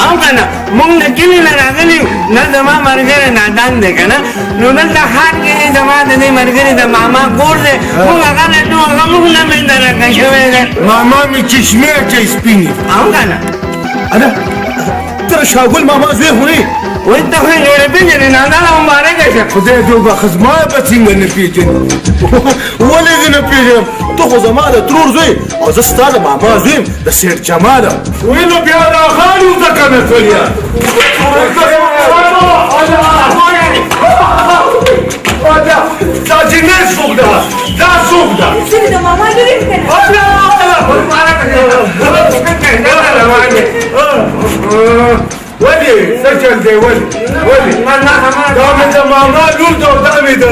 او که نه مونږ د کلي نه راغلي یو نه زما ملګری نادان دی که نه نو دلته ښار کې زما د دې ملګري د ماما کور دی مونږ هغه لټو هغه مونږ نه مې درکه شوی دی ماما مې چشمې اچوي سپینې او که نه انا ترى شاغل ماما زوی هونی وایي ته خو یې جوړې پېژنې نادانه مبارکه شه خدای دې وبخښ ما به څنګه نه پېژنې ولې دې نه پېژنم ته خو زما د ترور زوی او زه ستا د ماما زوی یم د سیټ جمال یم وی نو بیا دا خان وته که نه کړیا دا جنې څوک ده دا څوک ده زه د ماما لور یم که نه ولې څه چل دی ولې دا مې د ماما لور ده او دا مې د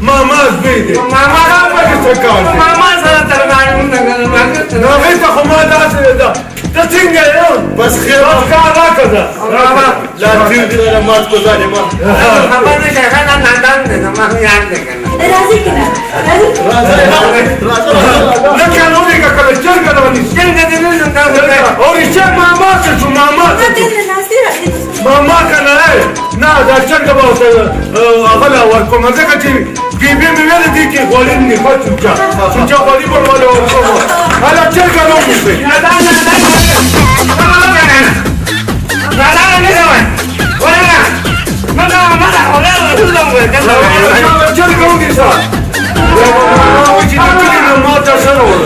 ماما زوی دی ماما راپسې څه کار دی ماما سره تر نو هغې ته خو ما داسې ده ته څنګه یې بس خیر کار راکړه ده لا تیر دې نه مات کو ظالما خبر نه شي خان نادان دی زما یاد دی که نه راځئ که نه نه کنه ولې که کله چرګه ده ونیسي څنګه دې نه زنده او رښتیا ماما څه شو ماما څه شو ماما کنه نه دا چرګه به ورته هغه لا ورکوم ځکه چې بیبي مې ویلې دي چې غوړي نه خو چوچا غوړي به ولا ورکوم هله چرګه نه ونیسي چرګه ونیسه وایي چې د کلي نه ماته سره وله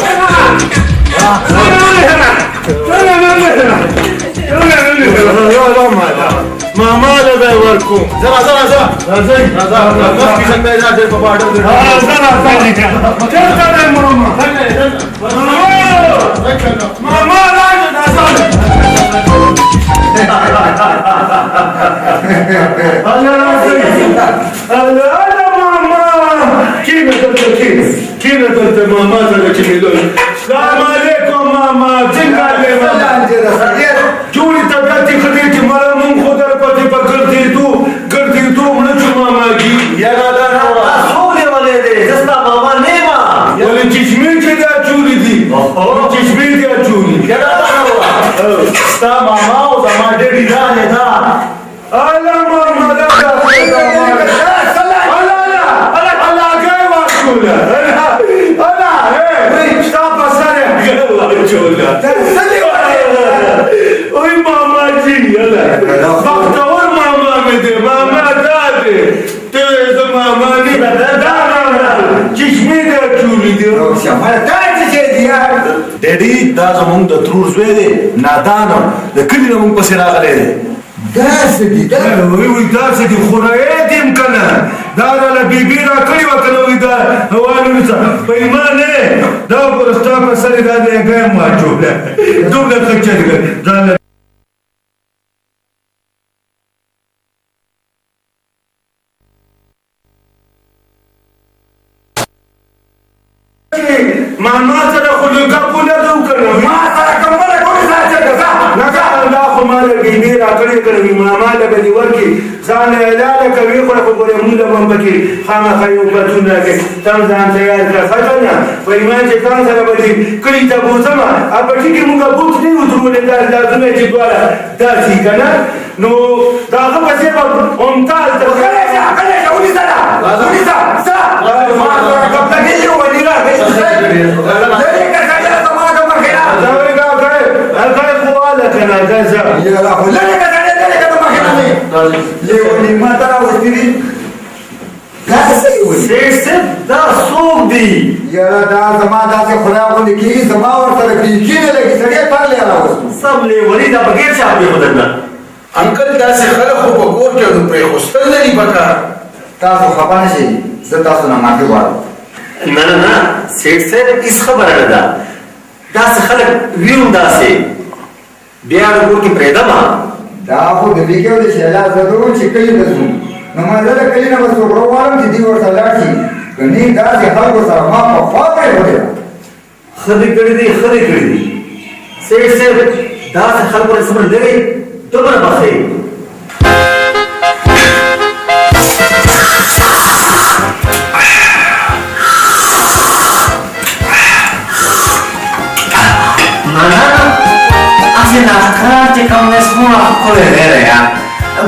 ماما له به ورکوم راځه راځئ مخکې څنګه یې راځي په باډر دی چېرته دی ماما ماما راځه الله ماما کینه دلته ماما سره چې ملول سلام علیکم ماما څنګه دی ماما جوړی طبیعت خدای چې مړه مونږ خو در پسې په ګرځېدو مړه شو ماما جي یاره دا نه وه څوک دې ولې دی زه ستا ماما نه یم ولې چشمې چې دا چولې دي چشمې دې اچولې یاره دا نه وه ستا ماما او زما ډېرې ځانې ده الله ماما دا اوی ماما جی بختور ماما می دی ماما دا دی تو ایسا ماما نی دا چشمی دا چولی دی ډېډي دا زمونږ د ترور زوی دی نادانه د کلي نه مونږ پسې راغلی دی داسې دي وی داسې دي خورایې دیم که نه دا راله بیبي را کړې وه که نه وی دا والونیسه په ایمان نه دا ګوره ستا په سر یې دا د هګۍ م واچوله دومره ښه چرګه ځانله ماما سره خو لږه پوله ده وکړه ما سره کمبله کومې سره چرګه نه دا خو ما له بیبي را کړې کړه وي ماما له به دې ورکړي ځان له علاله کوي خو خو ګورې مونږ له به هم پکې خامخا یو بچون راکړي تم ځان تیار کړه ښه که نه په ایمان چې ځان سره به دې کلي ته بوځمه پټي کې مونږ بوټ نه یو درولې دا لازمه چې دواړه داسې که نه نو د هغه پسې به ممتاز ته ونیسه ما سره کپلګې ونې راکړې دا څوک دی یاره دا زما داسې خدای غوندې کېږي زما ورسره کېږي نه لګي سړی تر لی راوستو سب لیوني دا بغیر چا دی خو درنه انکل داسې خلک خو په کور کې نو پرېښوستل لري پکار تاسو خفه نه شئ زه تاسو نه معافي غواړم نه سیټ صاحب هیڅ خبره نه ده داسې خلک ویم داسې بیا ورکو کې پرېږدم دا خو د بیګو د شیلا زدو چې کلی ته ځو نو ما زه د کلي نه به څوک راوغواړم چې دوی ورته لاړ شي که نه داسې خلکو سره ما پخوا پرېښودې ده ښه دې کړي دي ښه دې کړي دي سیټ صاحب داسې خلکو سره سمون لري دومره بخښئ Así las caras como es una coledera ya.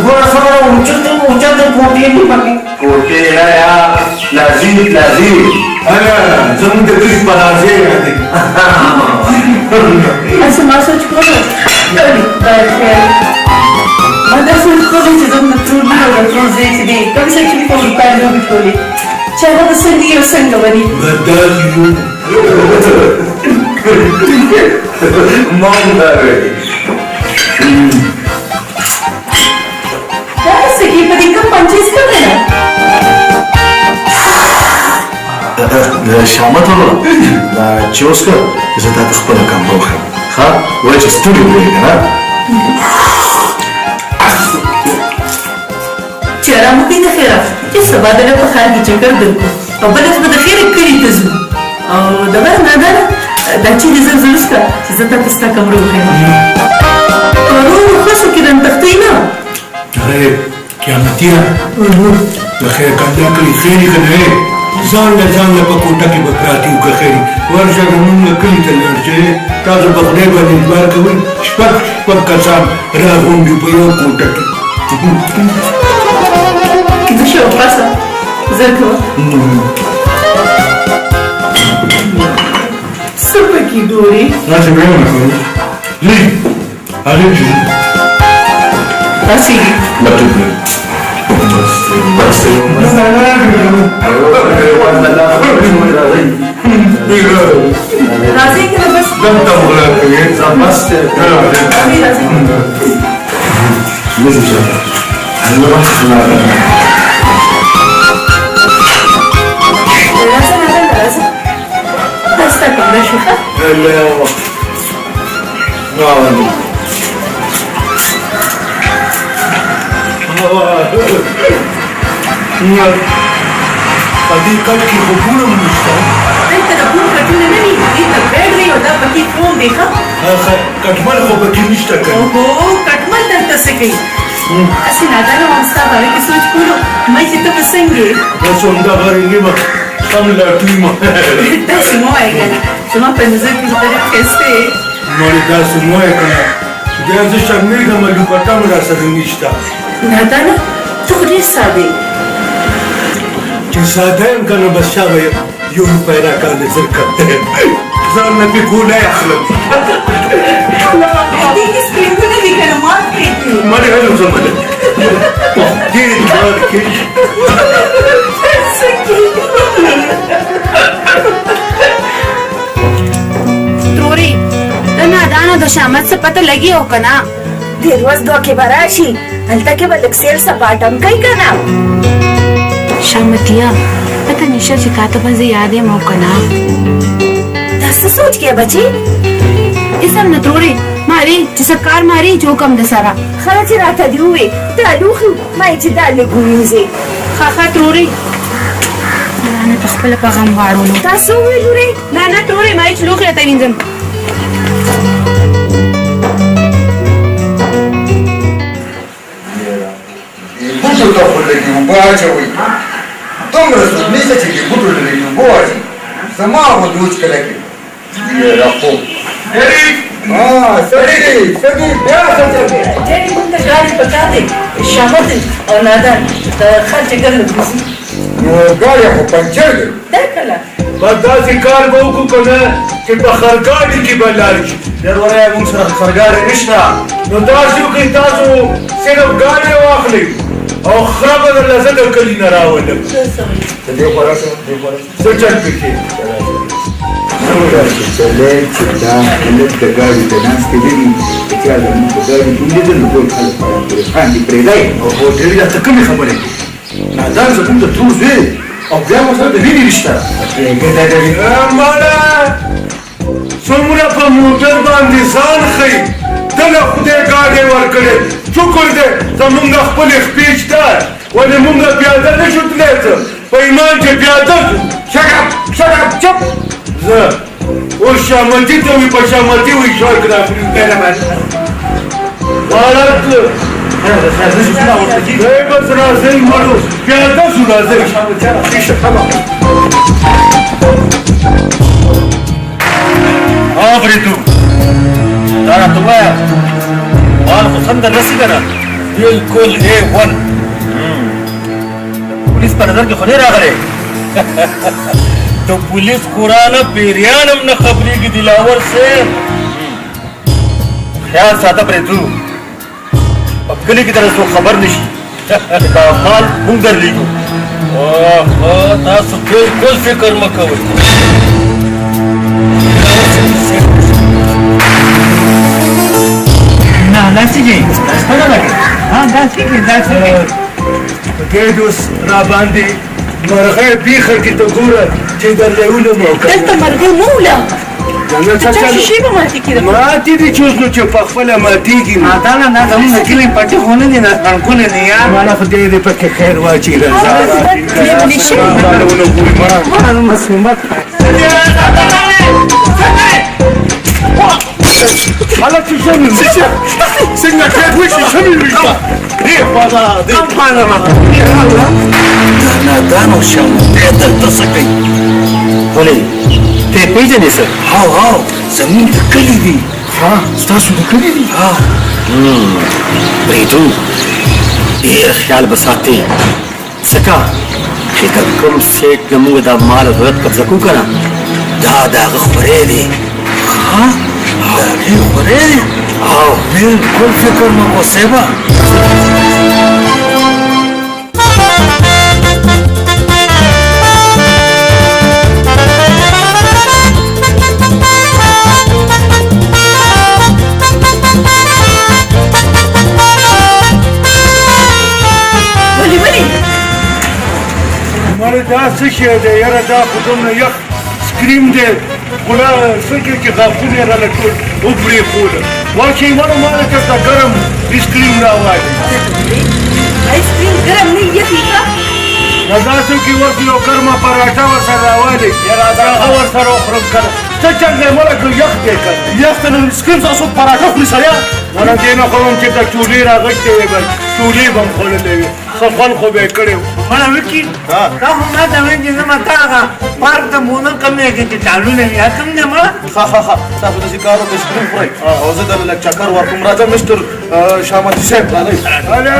Por favor, mucho de cutini para mí. Cutini ya, lazim. Ana, زمون د کلي په لازې راځي Asta m-a soci acolo. Ma da sul come ci sono trullino da trozzetti di come se ci può fare un piccoli. C'è da sentire sento vani. بدل مانداره Da se chi per il campanci scadena. شامت ورو دا چې اوس که زه تا ته خپله کمبه وښیم ښه وایي چې ستړي وې که نه چې ارام وکړئ د خیره چې سبا د په ښار کې چکر درکړو او بله به د خیره کلي ته ځو او دغه نادانه دا چې دې زر زلوس کړه چې زه تا ته ستا کمره وښیم ورو خوشو کې رنتختئ نه هغه قیامتیه د خیر کاندا کلی خیری که نه ځان له په کوټه کې به پراتي وو که خیري ورشه زمونږ کلي ته لاړ چې تاسو په خدای باندې اعتبار کوئ شپږ کسان راغونډي په یو کوټه کې Kiedy się opasa, zerkała. Super kiduri. Znaczy wiem na koniec. Lee, ale czy... Asi. Razi ki bas. Ben tam olarak koyayım. بس Abi razi. لازم شغل انا ما رحت Razi neden razi? Hasta kamra şu. لا هذه كانت يخبونا من المستوى انت تكون كتير نني انت بدري وده بكي فوم ديخا. كتمال خو بكي نشتكى اوه كتمل تنتسكي. Asi nada no stava che sono sicuro mai si te pasenghe. بس عمدا غاريني ما خملا تيما Dai moega. Sono appena sempre per queste. مالي داس مويه كنا جاز شميغا ما لقطام راس نشتا Nada no. Tu che sabe? چې سادهیم کنه بس شابه یو پیدا کړل زرکته ځان نه بګونه اخلم دې کې سپینونه دي کنه مات کړی. مړ هلو زمانه دې کار کې توري د نادانو د شامت څه پته لګي او کنه ډېر ورځ دوه کې به راشي هلته کې به لږ سیل سپاټم کوي که نه شامتیا پته نشه چې تا ته به زه یاد یم او کنه دا څه سوچ کې بچي اسم نه توري ماري چې سرکار ماري جو کم د سره خله چې راته دې ووې دا لوښي ما یې چې دا لږ ووینځې خاخا توري نه ته خپله په غم واړولو تا څه وویل ورې نه توري ما چې لوښي راته وینځم بوټو ته خو لږې اوبه اچوئ دومره څوک نشته چې دې بوټو ته لږې اوبه واچوي زما خو دې وچکله کړي راخوب سړي بیا څه چل دی Jadi pun tergali pekate, syamat او نادان د خرچ ګرځي. ګاډی خو پنچر دی دا کله بس داسې کار به وکړو که نه چې په خرګاډي کې به لاړ شي ډېر وری موږ سره خرګاډی نشته نو داسې وکړئ تاسو صرف ګاډی واخلئ او خره به درله زه د کلي نه راولم ته دې خوا راشه دې خوا راشه څه چل پکې چلی چې دا خلک د ګاډي ته ناستې ویني چې چا زموږ په ګاډي کې ولیدل نو ټول خلک خاندي پرېږدئ اوهو ډېرې دا ته کومې خبرې نادان زموږ د تور زوی او بیا مو سره د وینې رشته مالا څومره په موټر باندې ځان ښي ته له خدای ګاډی ورکړې شکر دی زمونږ خپلې خپې شته ولې مونږ پیاده نه شو تللی څه په ایمان چې پیاده شو چپ زه اوس شامتي ته وي په شامتي وي شوک راپرېږدی غلط دی بس راځئ مړو پیاده شو راځئ بریدو دا راته ووایه مال خو سم دررسي که نه بلکل A1 پولیس په نظر کې خو نه راغلی د پولیس قرآنه پیریان هم نه خبرېږي دلاور صاحب خیال ساته بریدو په کلي کې درته څوک خبر نه شي دا مال موږ درلیږو تاسو بلکل فکر مه کوئ داسې دی پکې اوس را باندې مرغۍ بیخه کې ته ګوره چې درله ولم او دلته مرغۍ مه وله چا شیشې به ماتې کړي ماتې دي چې اوس نو چې پخپله ماتېږي ماتاله دا زموږ د کلي پټې خو نه دي نړکونه دي یار مالا خدای دې پکې خیر واچي مصیبت حالت چې شمې څنګه کېد وشي شمې وشته دې خواته دې خواته نادان او شاوخته دلته څه کوي ولې ته پېژنې څه هاو زموږ د کلي دي ستاسو د کلي دي بریدو ډېر خیال به ساتې ځکه چې که کوم سیټ نه موږ دا مال ضرورت قبضه کړو که نه دا د هغه خورې دی هغې خورې دی او بلکل فکر مه کوه صاحبه دا څه شی دی یاره دا خو دومره یخ سکریم دی خلا فکر کې غاښونه یې راله ټول وپرېښوله واچوي مړه ما ته دا ګرم اسکریم راواړي آیسکریم ګرم نه یخي ښه نو داسې کې اوس یو ګرمه پراټه ورسره راواړي هغه ورسره وخورم که نه څه چل دی مړه که یخ دی که یخ ته نو سکریم تاسو پراټه خوري سړیا مړه دې نه خورم چې د چولې راغښتې وې بس چولې به م خوړلې وې ښه خوند خو به یې کړی و مړه وکي دا خو ما ته وایي چې زه به تا هغه پارک ته بوتل کم دی چې چالو نه وي کم دی مړه تاسو داسې کار وکړئ سکریم خورئ او زه درله لږ چکر ورکوم راځم مستر شامتي صاحب راځئ هله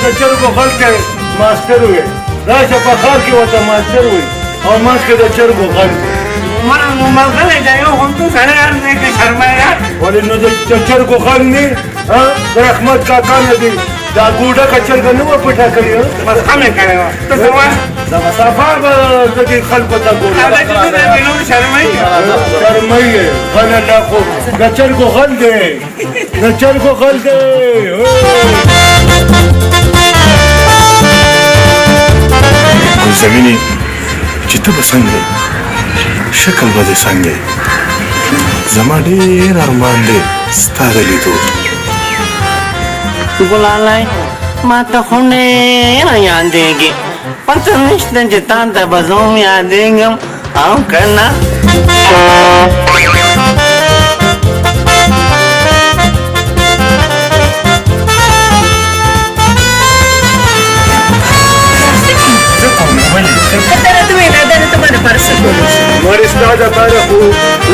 د چرګو غل کې ماسټر وې راشه په ښار کې ورته ماسټر وې او منځ کې د چرګو غل مړه نو ملغلی دی یو غونډو سړی هر ځای کې شرمایه ولې نو د چرګو غل نه د رحمت کاکا نه دی دا ګوډه چرګه نه وه پټه کړې بس کمې کړې وه ته څه وایې صفا به د دې خلکو ته ګورم شرمایي شرمایي غله نه خو د چرګو غل دی د چرګو غل دی زمینې چې ته به څنګه یې شکل به دې څنګه یې زما ډېر ارمان دی ستا د لیدو ګلالۍ ما ته خو ډېره یادېږي پته نشته چې تا ته به زه هم یادېږم او که نه مړې ستا دپاره خو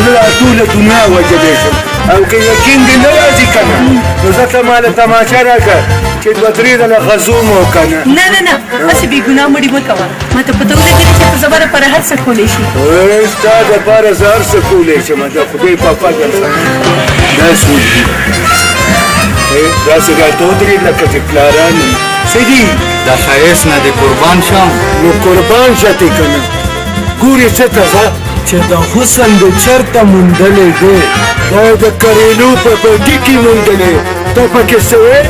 زه دا ټوله دنیا وجلی شم او که یقین دې نه راځي که نه نو ځکه ما له تماشه راکړه چې دوه درې ځله غزوم و که نه نه هسې بې ګناه مړي مه کوه ما ته پته ولګېده چې ته زما دپاره هر څه کولی شي ستا دپاره زه هر څه کولی شم د خدای په فضل سره دا څوک دي داسې راته ودرېد لکه چې پلاران وي څه دي دا ښایست نه دی قربان شم نو قربان شه ته که نه ګورې څه ته ځه چې د حسن د چرته موندلی دی دا د کریلو په پټي کې موندلی ته پکې څه وې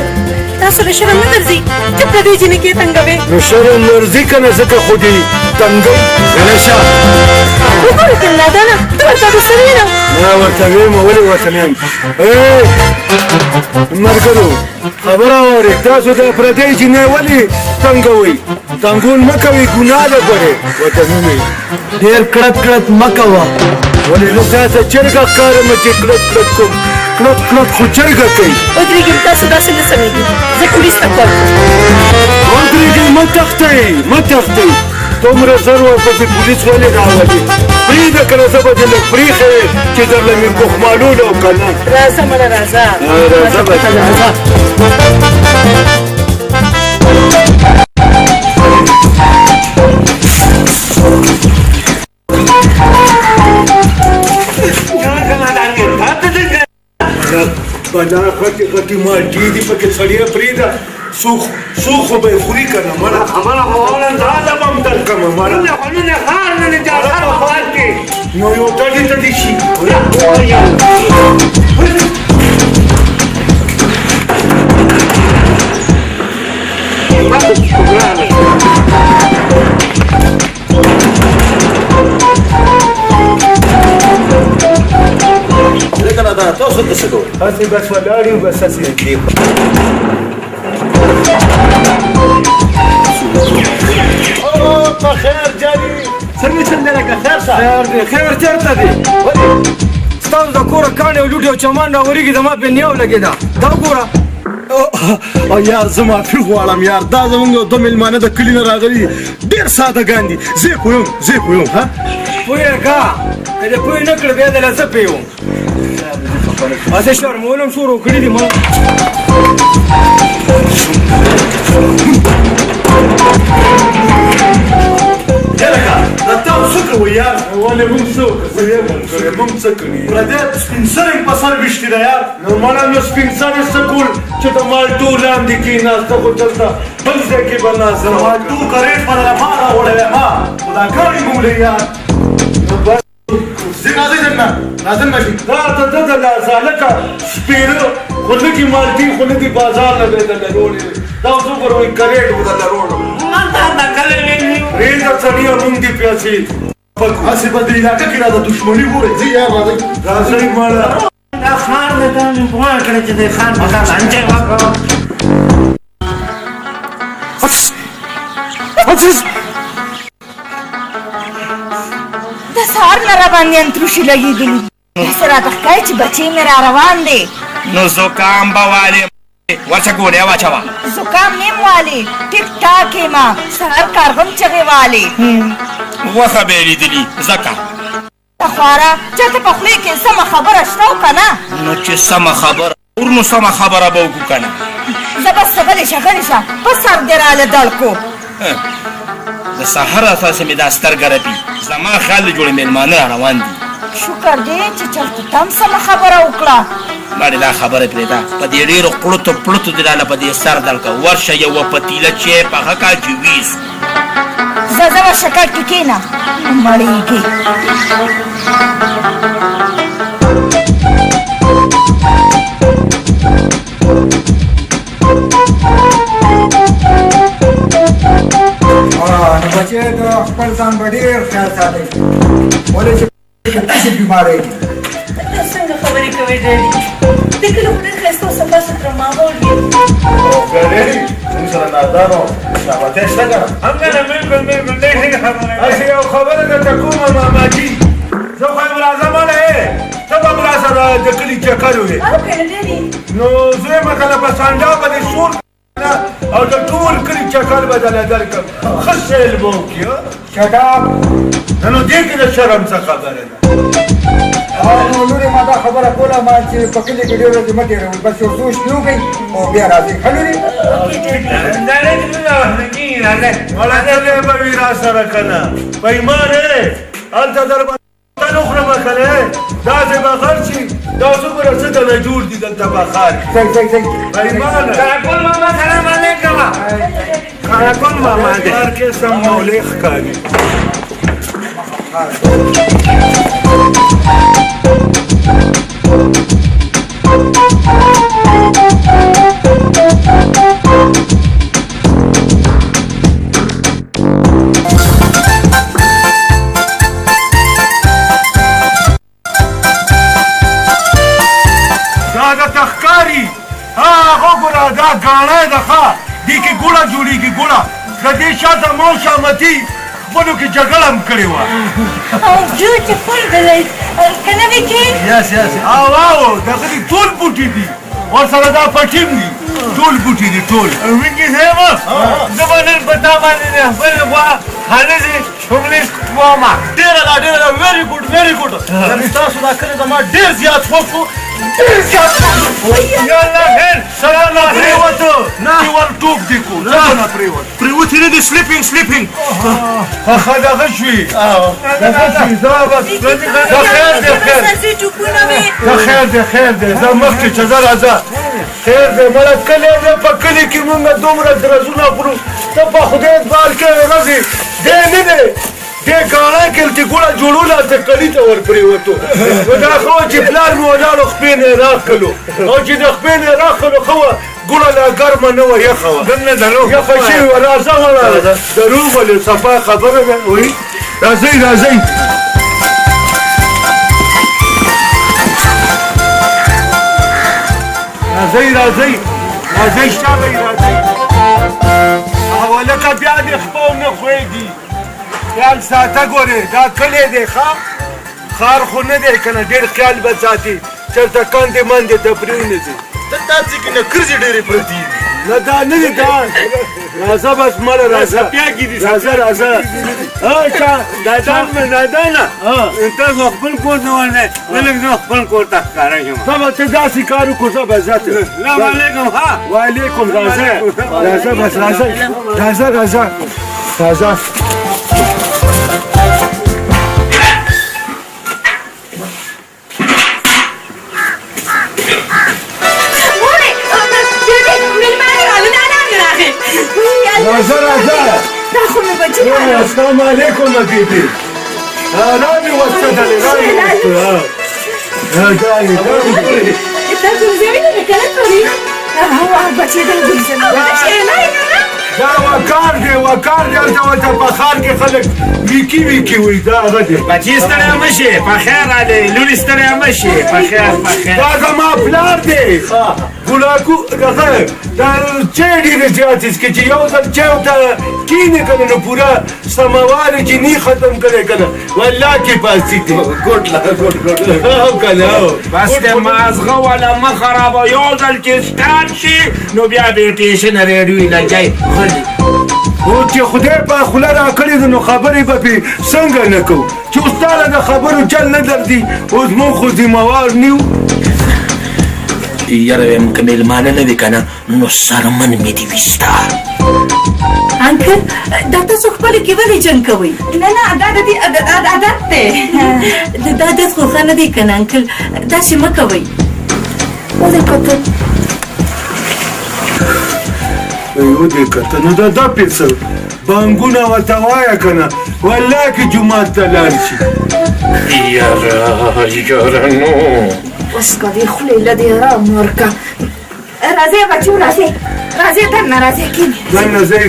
تاسو له شرم نه درځي چې پردۍ جنکې تنګوي نو شرم ورځي که نه ځکه خو دې تنګوي ګنشه وګوره ته نادانه ته ورته بسر وینم نه ورته ویم ولې ورته نه یم ملګرو خبره واورئ تاسو د پردۍ جینۍ ولې تنګوئ تنګون مه کوئ ګناه ده ګورې ورته ومې ډېر کړت کړت مه کوه ولې زه تاته چرګه ښکارم چې کړت کړت کوم کړت کړت خو چرګه کوي ودرېږي تاسو داسې نه سمېږي زه پولیس ته کول کوم ودرېږئ مه تښتئ مه تښتئ دومره زر ورپسې پولیس ولې راولي پرېږده که نه زه به دې لږ پرېښی چې درله مې ګوښمالونه و که نه راځه مړه راځه راځه بچه راځه بلا غټې غټې مالټې دي پکې سړیه پرېږده څوک خو به یې خوري که نه مړه خبره خو اوله دا ده به هم درکړمه مړه نو یو ټډې ټډې شي تاسو څه کوئ؟ هسې بس ولاړ یو بس هسې دې په خیر جاني څنګه څنګه لکه خیر صاحب خیر دی خیر چېرته دی ستاسو د کوره کاڼې او لوټې او چمان راورېږي زما پې نیاو لګېده دا وګوره او یار زه معافي غواړم یار دا زمونږ یو دوه مېلمانه د کلي نه راغلي ډېر سادهګان دي زه یې پوهیم زه یې پوهیم ها پوهېږه که دې پوه نه کړه بیا دله زه پوهېږم هسې شرمول هم شروع کړي دي ما جلکه دا تاسو څه کوئ یار ولې موږ څه وکړو زه یې ملګری موږ څه کوي پردی سپین سرې په سر ویشتي ده یار نو مړه نو سپین سرې څه کول چې د مالټو لاندې کېناسته خو دلته بل ځای کې به ناسته مالټو کرېټ په دله ما راوړی ما خو دا ګاډي موږ یار نو بس ناظم ناظم ماشي دا ته د لاسه لکه سپیره خو نه دي مالټي خو نه دي بازار نه به درله روړې دا اوس وګوره وایي کرېټ به درله روړم پرېږده سړیه موږ دې پیسې هسې به د علاقه کې راته دښمني ګورئ ځئ یار راځئ راځئ مړه دا خان مې ته مې پوه کړې چې د خان په کار لانجې وکړو د سهار نه راباندې انتروشي لګېدلي داسې راته ښکاري چې بچې مې را روان دی نو زکام به والې ورشه ګولۍ واچوه زکام نیم والي ټیک ټاک یم سهار کارغم چغې والي غوښه به یې لیدلي ځکه ته خواره چاته په خولې کې سمه خبره شته او که نه نو چې سمه خبره نو سمه خبره به وکړو که نه زه بس ته غلې شه غلې شه په سر دې راله دړکو د سهار اساسې مې دا سترګه رپي زما خیال د جوړې مېلمانه را روان دي شکر دی چې چېرته تم سمه خبره وکړه مړې دا خبره پرېږده په دې ډېرو قړتو پړتو دې راله په دې سر دلکه ورشه یوه پتیله چې پخه کا جویز زه ځمه شکر کې کښېنه مړېږي بچې د خپل ځان به ډېر خیال ساتئ ولې چې داسې بیماری دي څنګه خبرې کوې ډېډي د کلي خو ډېر ښایسته او صفا سوتره ماحول وي ګډېري موږ سره نادانو شابتۍ شته که نه همدغه بالکل بالکل ډېرې خبرې هسې یو خبره درته کومه ماماجي زه خو یم راځم هله ته به هم راسره د کلي چکر وې او که نه ډېډي نو زه یم کله په سانډا به دې سور او د ټول کلي چکر به دله درکړم ښه سیل به وکړي شټاپ نو دې کې د شرم څه خبره ده نو لورې ما دا خبره کوله ما چې په کلي کې ډېر ورځې مه تېروئ بس یو څه شپې وکړئ او بیا راځئ ښه لورې مړه به وي را سره که نه پیمان هلته در نه خورمه که نه داسې به غر شي دا اوس وګوره څه دله جوړ دي دلته به ښار پیمانه کراکل ماما سلام علیکم کراکل ماما دی هر کې سم مولې ښکاري دې کې ګوړه جوړېږي ګوړه د دې شاته ما او شامتي خپلو کې جګړه هم کړې وه او beautiful village. Can I be king? او دغه دي ټول بوټي دي ورسره دا پټیم دي ټول بوټي دي ټول وینکي صاحب زه به نن په تا باندې د خپل غوا خالصې شغلې کومه ډېره ویري ګوډ ستاسو دا کلی زما ډېر زیات خوښ شو یالله خیر سلام پرېوته دیوال ټوک دی کو څه نه پرېوت نه دي سلیپینګ ښه دغه شوي خیر دی زه مخکې چې زه راځه خیر دی مړه کلی دی په کلي کې مونږ دومره درزونه خورو ته په خدای اعتبار کې ورځې دی نه دی دې ګاڼه کې چې ګوړه جوړوله ته کلي ته ور پرېوتو نو دا ښه وه چې پلار مې ولاړو خپې نه یې راښکلو او چې د خپې نه یې راښکلو ښه وه ګوړه لا ګرمه نه وه یخه وه یخه شوې وه راځه وړه دروغ ولې صفا خبره ده وایي راځئ شابه راځئ او لکه بیا دې خپو نه خوېږي خیال ساته ګورې دا کلی دی ښار خو نه دی که نه ډېر خیال به ساتي چېرته کندې مندې ته پرېونځي دا ځای کې نه کرزې ډېرې پرتې دي نه دا نه دي دا راځه بس مړه راځه راځه نادان نادانه تاسو خپل کور ته ورنه زه زه خپل کور ته ښکاره شم ته به ته داسې کار وکړو زه به زه ته سلام علیکم وعلیکم راځه بس راځه راځه دا خو مې بچی السلام علیکم بیبي رامي وستدلې دا ګلزاري نه کله کوي هو بچی دا ګلزاري دا وکار دی هلته ورته په ښار کې خلک ویکي وي دا هغه دی بچی ستړی مه شې په خیر رالی لورې ستړی مه شې په خیر دا زما پلار دی ګلاکو دغه دا چای ډېرې زیاتې څښي چې یو ځل چای ورته کښېنې که نه نو پوره سموار یې چیني ختم کړی که نه والله کې پاسي دی او که نه بس د مازغه والا مه خرابه یو ځل چې سټارټ شي نو بیا به یې ټېشن ریډیوي لګی غلي او چې خدای په خوله راکړې ده نو خبرې به پرې څنګه نه کوو چې اوس تاله د خبرو چل نه درځي اوس موږ خو ذمهوار نه یو یاره وایم که مېلمانه نه وي که نه نو سرمن مې دې وي ستا انکل دا تاسو خپلې کې ولې جنګ کوئ نه دا د دې عادت دی دا عادت خو ښه نه دی که نه انکل داسې مه کوئ ولې کتل ودې کته نو دا پیسه بانګونه ورته وایه که نه والله کې جومات ته لاړ شي یاره نو اوس که دې خولې له دې ارام ورکه راځئ بچو راځئ دننه راځئ کښېنئ دننه ځئ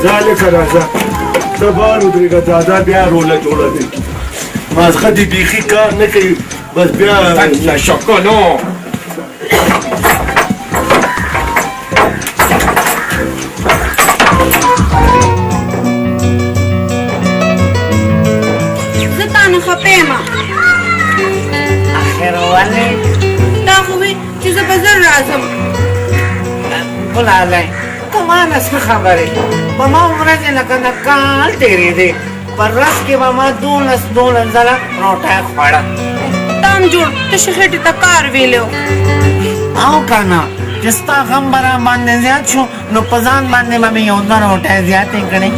ځه لکه راځه ته بار ودرېږه دادا بیا روله جوړه دی مازغه دې بیخي کار نه کوي بس بیا شکلو دا خو وي چې زه به زر راځم ګلالی ته ما نه څه خبرې په ما ورځې لکه د کال تېرېدې په ورځ کې به ما 12 ځله روټۍ خوړه تام جوړ ته شخېټې ته کار ویلو او که نه چې ستا غم به را باندې زیات شو نو په ځان باندې به مې یو 2 روټۍ زیاتې کړې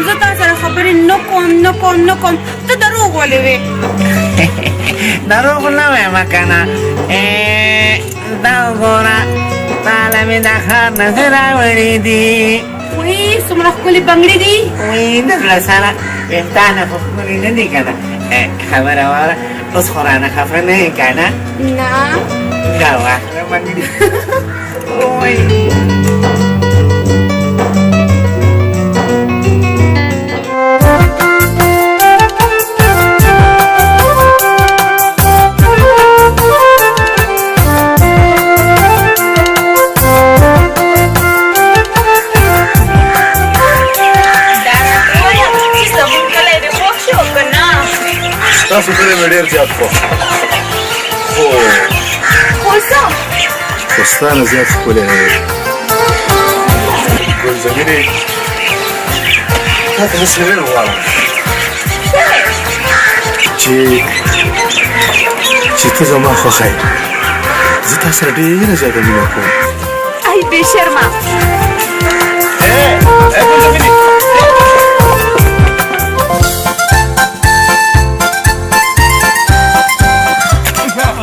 زه تا سره خبرې نه کوم ته دروغ ولې وې دروغ نه وایم که نه دا وګوره تاله مې د ښار نه څه راوړي دي وی څومره ښکلې بنګړې دي وی د زړه سره ویښتانه خو ښکلې نه دي که نه خبره واوره اوس خو رانه خفه نه یې که نه نه دا واخله بنګړي مې ډېر زیات خوښ خو څه خو ستا نه زیات ښکلی دی ګلزمینې تا ته داسې ویل غواړم چې ته زما خوښه یې زه تا سره ډېره زیاته مینه کوم ای بې شرمه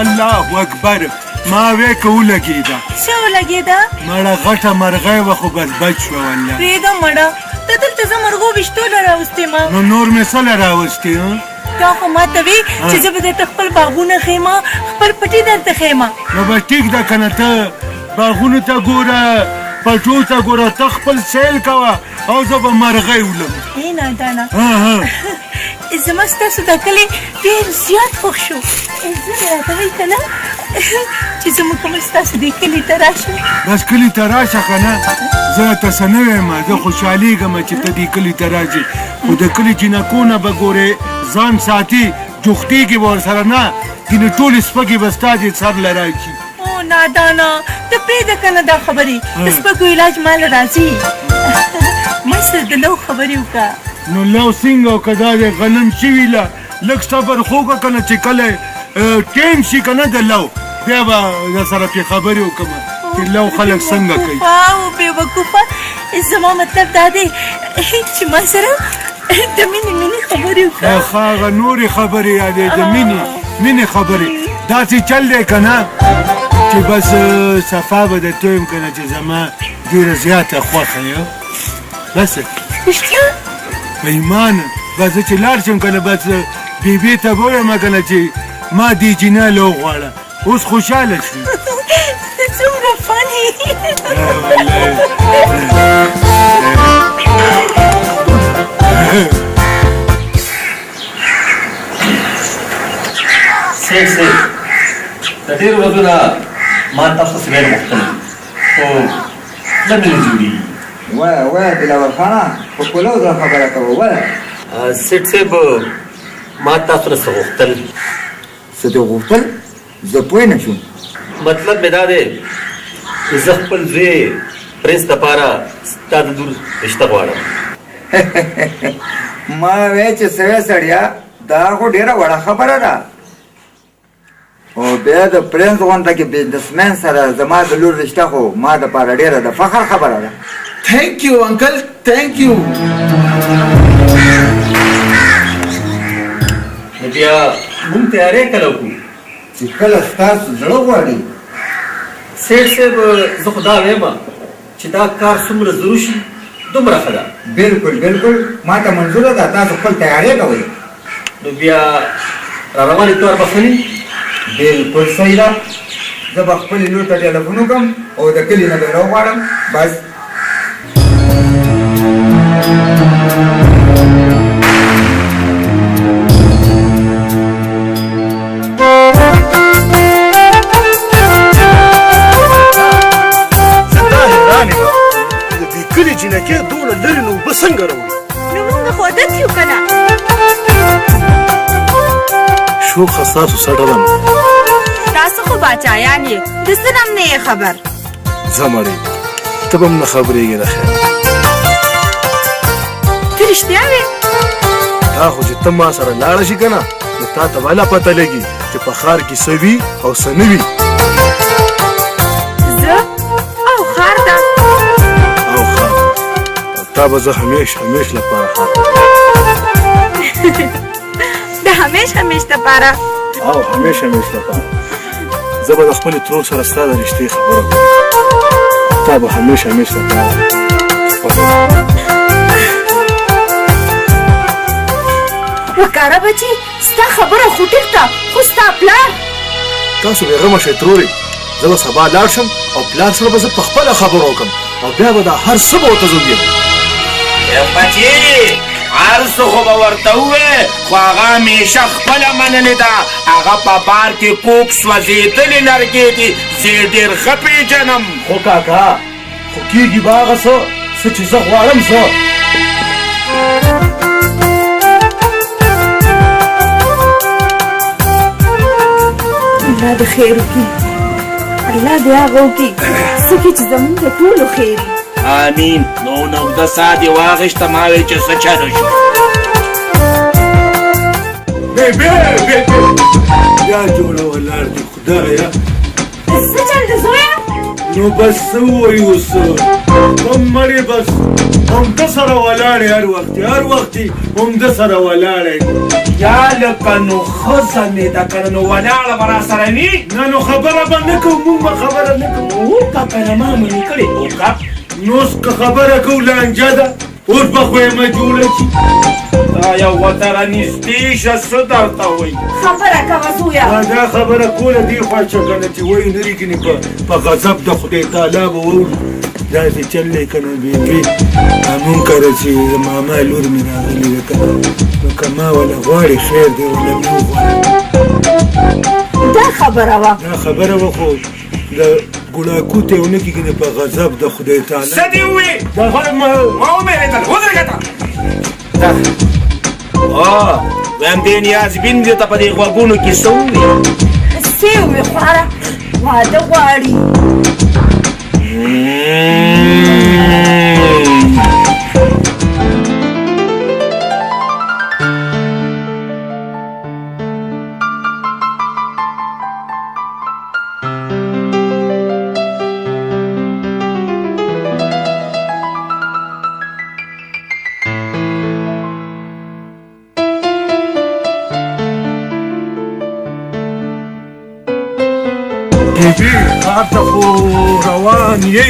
الله اکبر ما وې که ولګېده څه ولګېده مړه غټه مرغۍ وه خو بس بچ شوه والله پرېږده مړه ته دلته زه مرغو ویشتوله راوستې ما نو نور مې څه له راوستې تا خو ما ته وې چې زه به درته خپل باغونه ښیمه خپل پټي درته ښیمه نو به ټیک ده که نه ته باغونو ته ګوره پټو ته ګوره ته خپل سیل کوه او زه به مرغۍ ولم ای نادانه زما ستاسو دا کلی ډېر زیات خوښ شو زه مې راته وایي که نه چې زموږ کومل ستاسو دې کلي ته راشم بس کلي ته راشه که نه زه راته څه نه وایم زه خوشحالېږم چې ته دې کلي ته راځې خو د کلي جینکو نه به ګورې ځان ساتي جوختېږي به ورسره نه ځینې ټولې سپږې به ستا دې سر له راشي او نادانه ته پرېږده که نه دا خبرې د سپږو علاج ماله راځي ما سره د لو خبرې وکړه نو لو څنګه او که دا دی غنم شوي له لږ صبر خو وکړه که نه چې کله ټیم شي که نه د لو بیا به در سره پرې خبرې وکړم چې لو خلک څنګه کوي او بې وقوفه زما مطلب دا دی چې ما سره د مینې خبرې وکړه هغه نورې خبرې یادې د مینې خبرې داسې چل دی که نه چې بس صفا به درته ویم که نه چې زما ډېره زیاته خوښه یې بس رښتیا په ایمانه بس زه چې لاړ شم که نه بس بیبي ته به ویم که نه چې ما دې جینه لو غواړه اوس خوشحاله شي څومره فن یې سیټ صاحب د ډېرو ورځو نه ما تاسو څه ویل غوښتل خو نه مې نه جوړېږي وایه دلاور خانه په پلو زه خبره کوه وایه سیټ صاحب ما تاسو نه څه غوښتل څه دې غوښتل زه پوه نه شوم مطلب مې دا دی چې زه خپل زوی پرنس دپاره ستا د دور رشته غواړم ما وی چې سړیا دا خو ډېره وړه خبره ده او بیا د پرنس غونډه کې بزنسمین سره زما د لور رشته خو ما دپاره ډېره د فخر خبره ده تھینک یو انکل تھینک یو نو بیا موږ تیارې کله وکړو چې کله ستاسو زړه غواړي سیټ صاحب زه خو دا وایم چې دا کار څومره ضرور شي دومره ښه ده بالکل ما ته منظوره ده تاسو خپل تیارې کوئ نو بیا را روانې تور بخښنې بالکل صحیح ده زه به خپلې لور ته ټلیفون وکړم او د کلي نه به یې راوغواړم بس کلي جینکې دونه لرې نو اوبه څنګه راوړي نو موږ خو عادت یو که نه شوخه ستاسو څه ډول تاسو خو باچایان یې د څه نه هم نه یې خبر ځه مړې ته به هم نه خبرېږې د خیر ته رښتیا وې دا خو چې ته ما سره لاړه شي که نه نو تا ته به نه پته لګي چې په ښار کې څه وي او څه نه وي زه او ښار ته تا به زه همیش لپاره ښار د همیش دپاره او همیش لپاره زه به د خپلې ترور سره ستا د رښتې خبره کوم تا به همیش لپاره وکاره بچي ستا خبره خو ټیک ده خو ستا پلار تاسو بېغمه شئ ترورې زه به سبا لاړ شم او پلار سره به زه په خپله خبره وکړم او بیا به دا هر څه به ورته زوږیم بچې هر څه خو به ورته ووې خو هغه همیشه خپله منلې ده هغه په بار کې کوک سوځېدلې لرګې دي زه یې ډېر ښه پېژنم خو کاکا خو کېږي به هغه څه چې زه غواړم زه الله د خیر وکړي الله دې هغه وکړي څه کې چې زموږ د ټولو خیر وي آمین. نو اوږده ساه دې واخیسته ما ویل چې څه چلو شو بیا جوړه ولاړ دي خدایا څه چل د زویه نو بس څه ووایي اوس هم مړې بس همده سره ولاړې هر وخت همده سره ولاړې یا لکه نو ښه سمېده که نه نو ولاړه به را سره وي نه نو خبره به نه کوو مونږ به خبره نه کوو وکه که نه ما منې کړې وکه نو اوس که خبره کوو لانجه ده اوس به خویمه جوړه شي دا یو وتره نږدې شه څه درته وایي خبره کوه زویه دا خبره کوله دې خوا چې که نه چې وایي نه رېږنې په غضب د خدای تعالی به واورو داسې چل دی که نه بېبي مونږ کره چې د ماما لور مې راغلې ده که نه نو که ما وله غواړې خیر دی وله مې وغواړې دا خبره وه دا خبره وه خو د ګوړاکو ته یې ونه کېږي نه په غضب د خدای تعالی څه دې ووې ما ومېرېدل ودرېږه ویم دې نیازبین دې ته په دې غوږونو کې څه ووې سیو مې خواره واده غواړي بېبي ښار ته خو روان یې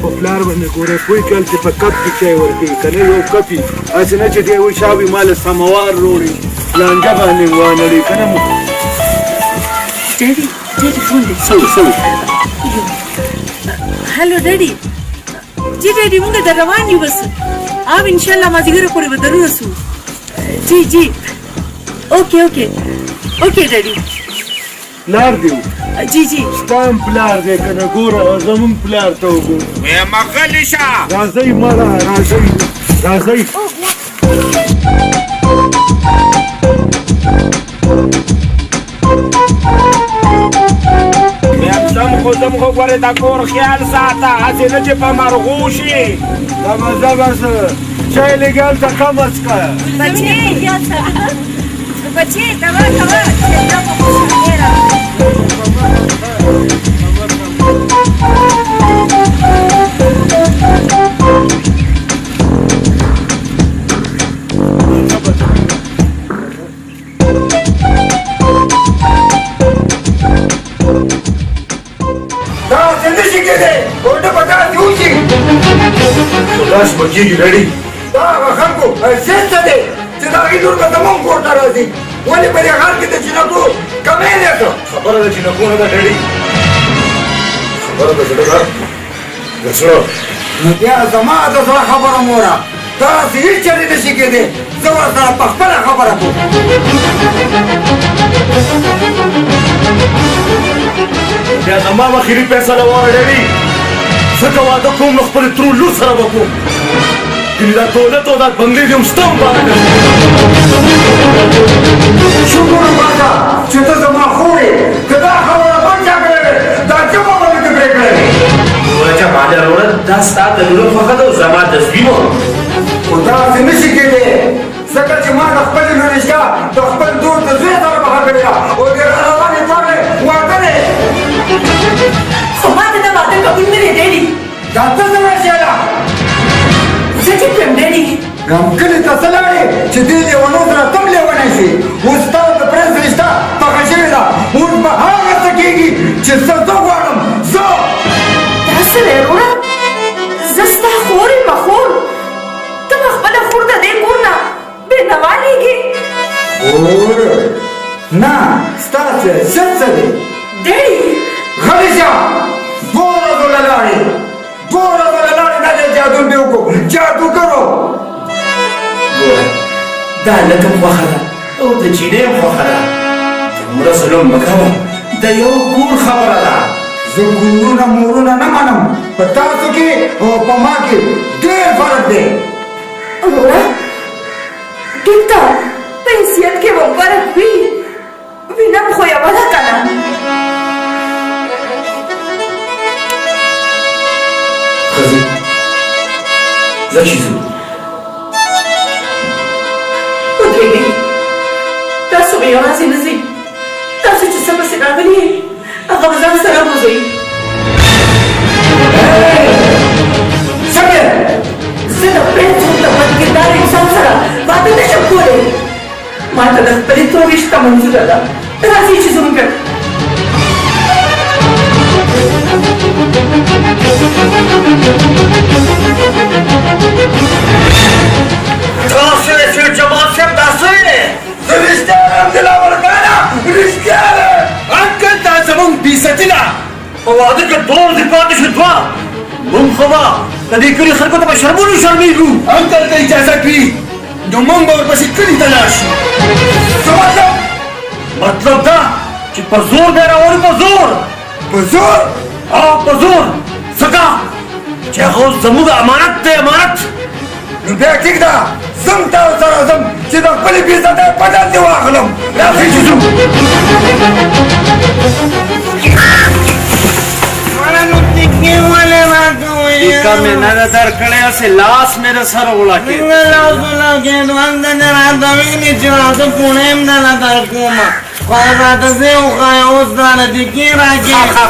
په پلار باندې ګوره پوه کال چې په کپ کې چای ورکوي که نه یو کپ وي هسې نه چې دی وایي شاوي ما له سموار روړي لانجه باندې وانړي که نه ډېډي فون دی هلو ډېډي جی ډېډي موږ در روان یو بس अब इंशाल्लाह माजीगर पड़े जरूर हसू जी जी okay daddy پلار دیو जी जी ستام پلار دی که نه ګوره زمونږ پلار ته وګوره ویمه غلی شه راځئ مړه راځئ ویم زم خو ګورې د کور خیال ساته هسې نه چې په مرغو شي دمزه بس چای لږ هلته کم وڅښه بچې دوا کوه چې دا په خوشحالۍ داسې نشي کېدی ګوډه به داسې وشي لاس به کېږي ډېډي دا هغه خلکو حیثیت څه دی چې د هغې لور به زمونږ کور ته راځي ولې په دې ښار کې د چینکو کمی دی څه خبره د چینکو نه ده ډېډي خبره د زړه ده د زړه نو بیا زما د زړه خبره موره داسې هېڅ چېرې نشي کېدی زه ورسره په خپله خبره کوم بیا زما به اخري فیصله ووایه ډېډي ځکه واده کوم نو خپلې ترور لور سره به کوم ګینې دا دولت او دا بنګلې دې هم ستا هم باره کوي شکر وباسه چې ته زما خور یې که دا خبره بل چا کړې وې دا ژبه به مې دې پرې کړې ورچه باندې وروره دا ستا د لورو خوښه ده او زما د زوی وه خو داسې نشي کېدی ځکه چې ما د خپلې لور رشته د خپل دور د زوی سره پخه کړې ده او د روانې ټولې واده دی خو ما ته دا واده قبول نه دی ډېډي دا ته څه وشی ده زه چې کړم ډېډي هم کلي ته څه لاړې چې دې لیونو سره ته هم لیونی شي اوس ستا د پرنس رشته پخه شوې ده اوس به هغه څه کېږي چې څه زه غواړم زه دا څه دی وروره زه ستا خور یم خور ته به خپله خور د دې کور نه بېنوا لېږې خور نه ستاسې حیثیت څه دی ډېډي غلی شه دوه ورځو له لاړې دا دی جادو مې وکړو جادوګرو ګوره دا لکه خوښه ده او د چینې هم خوښه ده دومره ظلم مه کوه د یو کور خبره ده زه کورونه مورونه نه منم په تاسو کې او په ما کې ډېر فرق دی وروره ټیک ده په حیثیت کې به فرق وي وینم خو یوه ده که نه ځه چې ځو ودرېږئ تاسو به یوازې نه ځئ تاسو چې څه پسې راغلي یئ هغه به ځان سره بوځئ څنګه زه د پرنس د بدکردار انسان سره واده نه شم کولی ما ته د خپلې توبې شته منظوره ده راځئ چې زموږ تاسو یې چې جماعت صاحب تاسو یې زه رښتیا وایم دلاور خانه رښتیا ده انکل دا زمونږ بېعزتي ده په واده کې دور دې پاتې شو دوه موږ خو به د دې کلي خلکو ته به شرمونو شرمېږو انکل ته اجازه کړي نو موږ به ورپسې کلي ته لاړ شو څه مطلب دا چې په زور به یې راوړي په زور په زور په زور ځکه چې هغه زموږ امانت دی امانت نو بیا ټیک ده زم تاسو سره ځم چې د خپلې بېعزتۍ بدل دې واخلم راځئ چې ځو टीका में न दर कड़े से लाश मेरे सर उड़ा के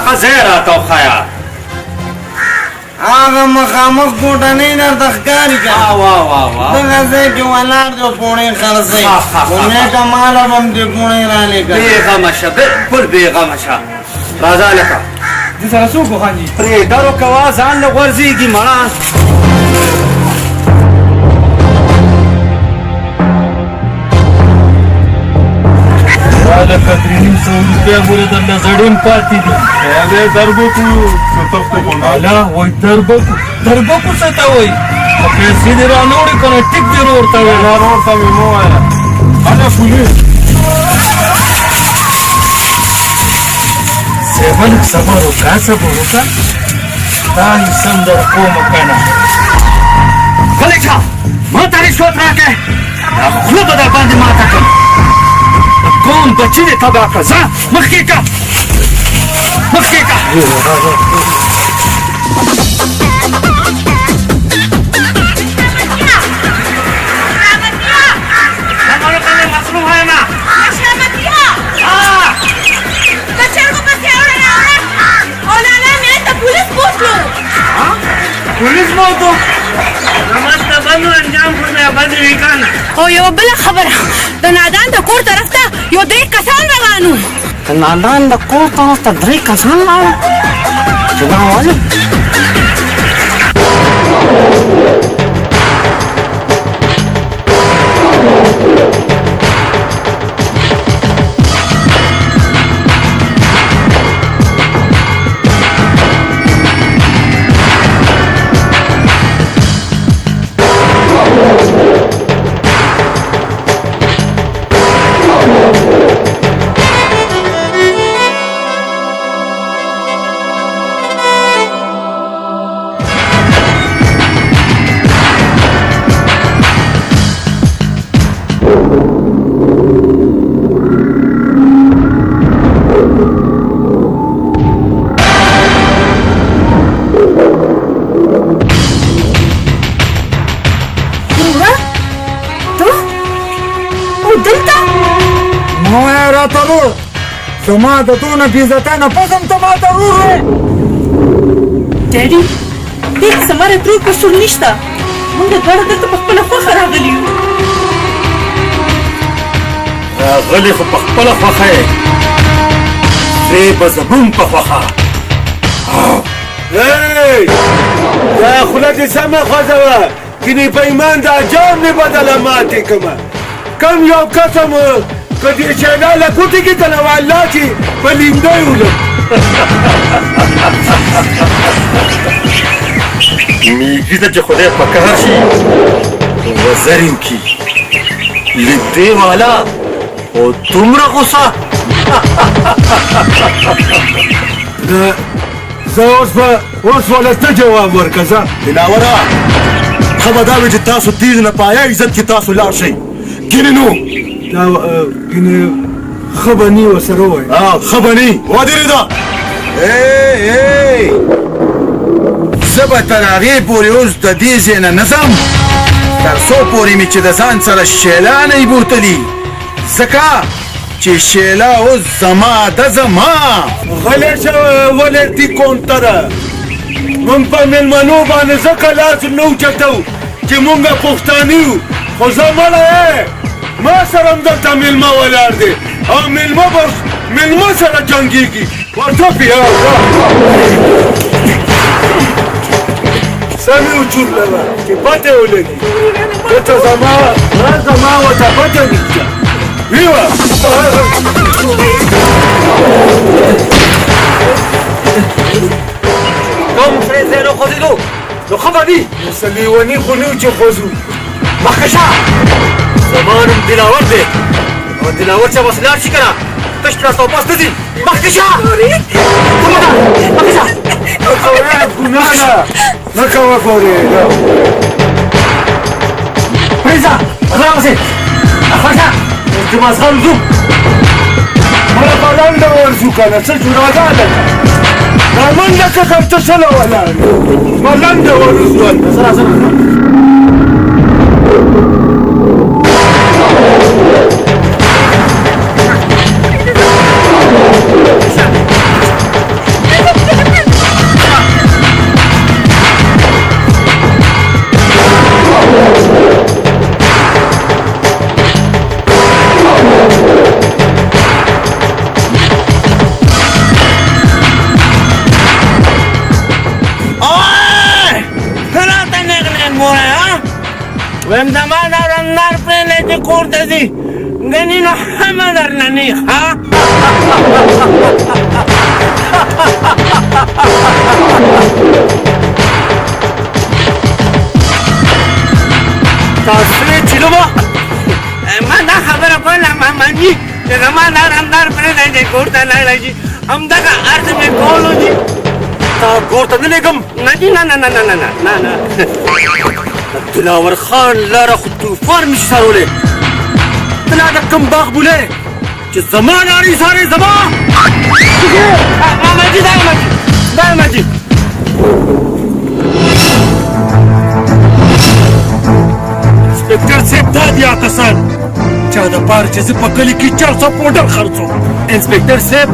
खजेरा तो खाया هغه مخامخ کوټه نه نه تخکاری کا वाह वाह वाह دغه ځای کې ولار جو پونه خرڅې ونه کمال هم دې پونه را لګا बेगमशा बिल्कुल बेगमशा राजा लका دې سره څوک خانجي پرې دارو کوا ځان له ورزيږي مړه دا کترینی 100 روپیا مولې د نظرین پاتې دي هغه دربکو څه الا وای دربکو څه ته وای پیسې دې را نوړې کنه ټیک دې ورته وای را ورته مو وایا انا پولیس سیون صبر وکړه دا سم در کوم کنه کلیچا ما ته رشوت راکې خو به در باندې ماته کړم کوم بچی دې تبا کړه ځه مخکې کا पुलिस मो तो नमस्ते बंधु अंजाम को मैं बंद विकाना او یو بل خبره د نادان د کور طرف ته یو درې کسان روانو نادان د کور طرف ته درې کسان لاړه چې دا ولې زما د دونه بېعزتۍ نه پس هم ته ماته ورور وې ډیډي دې کې زماره ترور قصور نشته موږ دواړه دلته په خپله خوښه راغلي یو راغلې خو په خپله خوښه یې دی به زمونږ په خوښه دا خوله دې سمه خوځوه ګینې په ایمان دا جام دې بدله ماتې کړمه کم یو قسم که دې چینا له کوټې کې که نه والله چې په لیندی ولم میږي ته چې خدای په قهر شي وزر یې وکړي له دې والا او دومره غوسه زه اوس ولې ته جواب ورکړه ځه دلاوره ښه به دا وي چې تاسو تیز نه پایه عزت کې تاسو لاړ شئ ګینې نو دا ګینې ښه به ني ورسره ووایه ښه به ني ودرېده زه به تر هغې پورې اوس د دې ځای نه نه ځم تر څو پورې مې چې د ځان سره شیلا نه یې بوتلي ځکه چې شیلا اوس زما ده زما غلی شه ولې دي کونتره مونږ په مېلمنو باندې ځکه لاس نه اوچتو چې مونږ پښتانه یو خو زه مړه یې ما سره هم دلته مېلمه ولاړ دی او مېلمه سره جنګېږي ورته بیا سمې وچورلوه چې پته ولګي دته زما ورته پته نشته ویوه کوم سره زه نو خوځېدو نو ښه به وي څه لیوني خو نه چې خوځو مخکې شه زما نوم دلاور دی او دلاور چې بس لاړ شي که نه تش راته واپس نه ځي مخکې شه کومه ده مخکې شه ګناه ده نه کوه ګورې پرېږده راپسې خلاص شه چې مازغه وځو مړه په لنډه ورځو که نه څه جنازه ده دا منډه که کوم ته سله ولاړ ما لنډه ورځو ویم زما دا رندار پرېږدی چې کور ته ځي ګنې نو همه درنه نی ښه تاسو یې چیلومه ما دا خبره کوله محمدجي چې زما دا رندار پرېږدی چې کور ته لاړی شي همدغه عرض مې کولو دي تا کور ته نه لېږم نه جي نه نه نه نه نه نه نه دلاور خان لاره خو توفان مې شرولی ته لا د کوم باغ بولې چې زما نارې سارې زما محمدجي دا محمدجي انسپکټر صاحب دا دي کسان چا د پاره چې زه په کلي کې 400 پوډر خرڅوم انسپکټر صاحب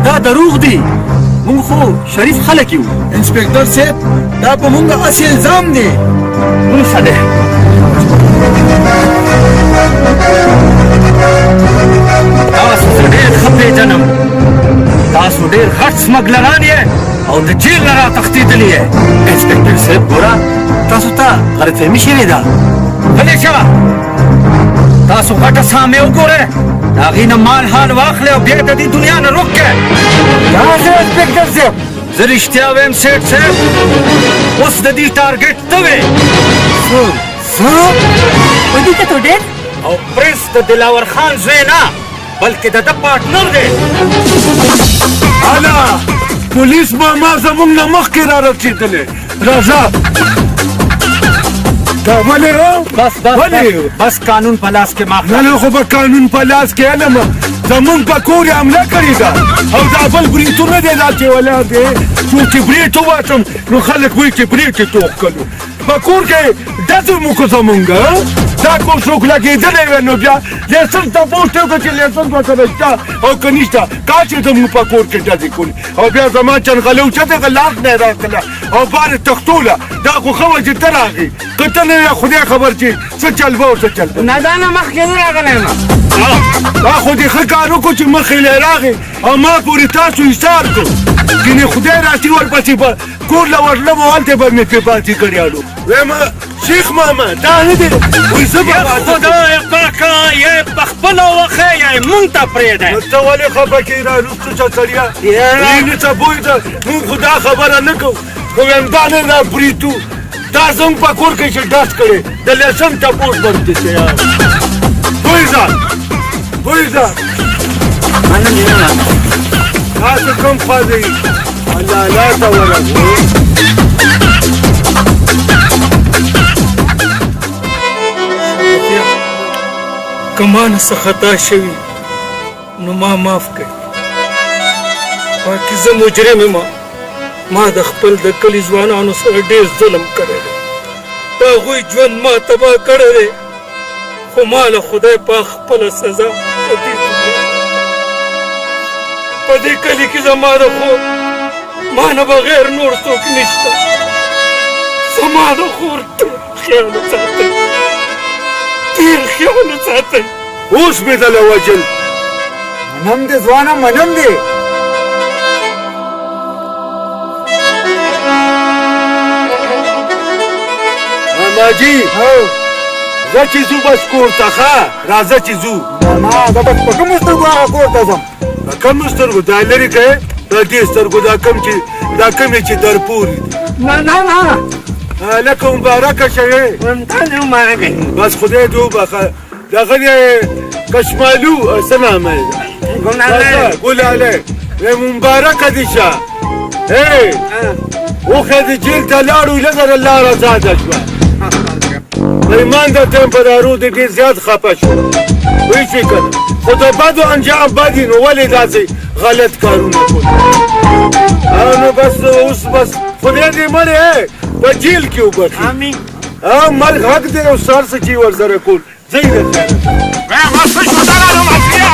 دا دروغ دي مونږ خو شریف خلک یو انسپکټر صاحب دا په مونږ هسې الزام دی ښه دی تاسو زه ډېر ښه پېژنم تاسو ډېر غټ سمګلران یې او د جیل نه راتښتېدلي یې انسپکټر صاحب ګوره تاسو ته غلطفهمي شوې ده غلې شه تاسو غټه سامې وګورئ د هغې نه مال حال واخلئ او بیا د دې دنیا نه روک کړئ داسې انسپکټر صاحب زه رښتیا وایم سیټ صاحب اوس د دې ټارګټ ته وې ودې ته تو ډېر او پرنس د دلاور خان زوی نه بلکې د ده پارټنر دی الا پولیس ماما زموږ نه مخکې را رسېدلی راځه دا ولې بس قانون په لاس کې ماخله نه خو به قانون په لاس کې علم زمونږ په کور یې حمله کړې ده او دا بل بریتونه دی دا چې ولاړ دی څوک چې برېټ وواتم نو خلک وایي چې برېټ یې توغ کړو په کور کې ډزې مو کو زمونږ دا کور څوک لګېدلی وی نو بیا لیسن تپوس ته وکړه چې لیسن به سره شته او که نشته کا چې زمونږ په کور کې ډزې کړي او بیا زما چنغلې اوچتې لاس نه یې راکړله او بارې تختوله دا خو ښه وه چې ته راغې که ته نه وې خدای خبر چې څه چل به او څه چل به نه دا نه مخکې زه راغلی یم دا خو دې ښه کار وکړو چې مخې له راغې او ما پورې تاسو ایثار کړو ګینې خدای راسي ورپسې به کور له ورتلم او هلته به مې پرې پاتې کړیالو وایم شیخ ماما دا نه دی وایي زه به خدای پاکه یې په خپله وښیه یې مونږ ته پرېږدی ته ولې خفه کېږې رالوستو چا سړیه وینې څه بوی ده مونږ خو دا خبره نه کوو خو وایم دا نه را بریتو دا زموږ په کور کې چې ډز کړې د لیسن تپوس باندې چې یار بویزه تاسو کوم خوا ځئ الله ته ورغلو که ما نه څه خطا شوي نو ما معاف کړئ باقي زه مجرم یم ما د خپل د کلي ځوانانو سره ډېر ظلم کړی دی د هغوی ژوند ما تباه کړی دی خو ما له خدای پاک خپله سزا په دې کلي کې زما د خور ما نه بغیر نور څوک نشته زما د خور ډېر خیال وساتئ ډېر خیال وساتئ اوس مې دله وجل منم دې ځوانه منم دې ماجي زه چې ځو بس کور ته ښه راځه چې ځو ما زه بس په کومو سترګو هغه کور ته ځم په کومو سترګو دا لرې کوې دا دې سترګو دا کومې چې درپورې دي نه لکه مبارکه شوې ممتازه مبارکه بس خدای دې وبخه دغه دې کشمالو څه نامه یې ده ګلاله مبارکه دې شه اوښه دې جیل ته لاړو لږه لاره ازاده شوه ایمان د ټمپرارو دې ډېر زیات خفه شو وایي چې که نه خو د بدو انجام بد وي نو ولې داسې غلط کارونه کوي نو بس اوس بس خدای دې مړې په جیل کې وبخي امين مرګ حق دی او سر څه چې ورسره کول ځئ د خیره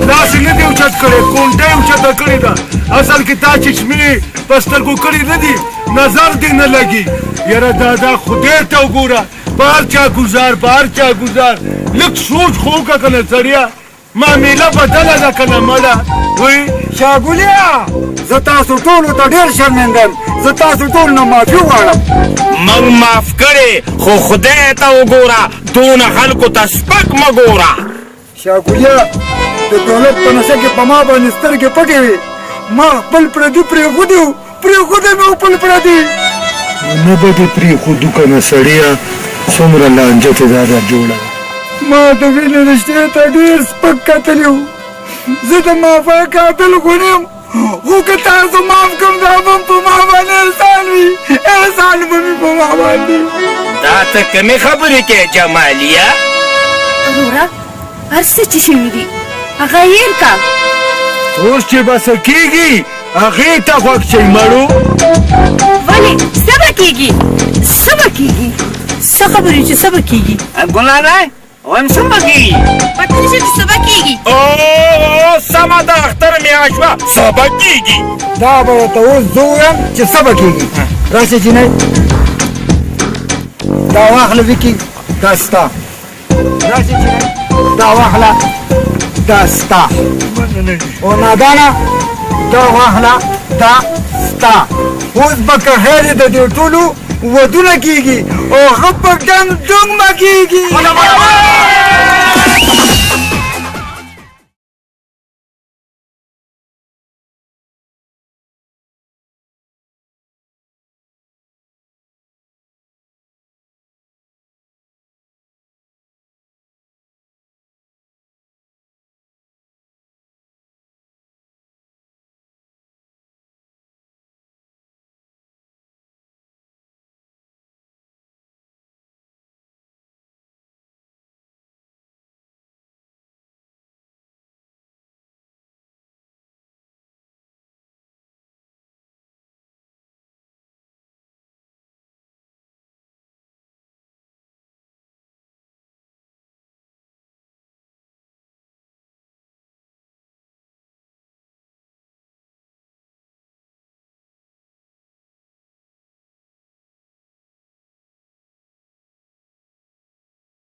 داسې نه دی اوچت کړی کونډه یې اوچته کړې ده اصل کې تا چشمې په سترګو کړي نه دي نظر دې نه لګي یاره دادا خدای ته وګوره په هر چا ګزار لږ سوچ خو وکړه که نه سړیه معامله بدله ده که نه مړه وایي شاګولیا زه تاسو ټولو ته ډېر شرمنده یم زه تاسو ټولو نه معافي غواړم موږ معاف کړې خو خدای ته وګوره دونه خلکو ته سپک مه ګوره شاګولیا د دولت په نشه کې په ما باندې سترګې پټې وې ما خپل پردي پرېښودي مې خپل پردي نه به دې پرېښودو که نه سړیه څومره لانجه چې دا جوړه ما د وینې رشتې ته ډېر سپک کتلي وو زه د معافی قاتل خو نه یم خو که تاسو معاف کړم دا به په ما باندې احسان وي احسان به مې په ما باندې دا ته کومې خبرې کوې جماليه وروره هر څه چې شوي دي هغه هېر کا اوس چې به څه کېږي هغې ته خوښ شئ مړو ولې څه به کېږي څه خبرې چې څه به کېږي ګلاله وایم څه به کېږي پته نشته چې څه به کېږي او سمه ده اختر میاشت وه څه به کېږي دا به ورته اوس زه ووایم چې څه به کېږي راسې جینۍ دا واخله وکي دا ستا راسې جینۍ دا واخله دا ستا او نادانه دا واخله دا ستا اوس به که خیر د دې ټولو ودونه کېږي او هغه په ډنګ ډنګ مه کېږي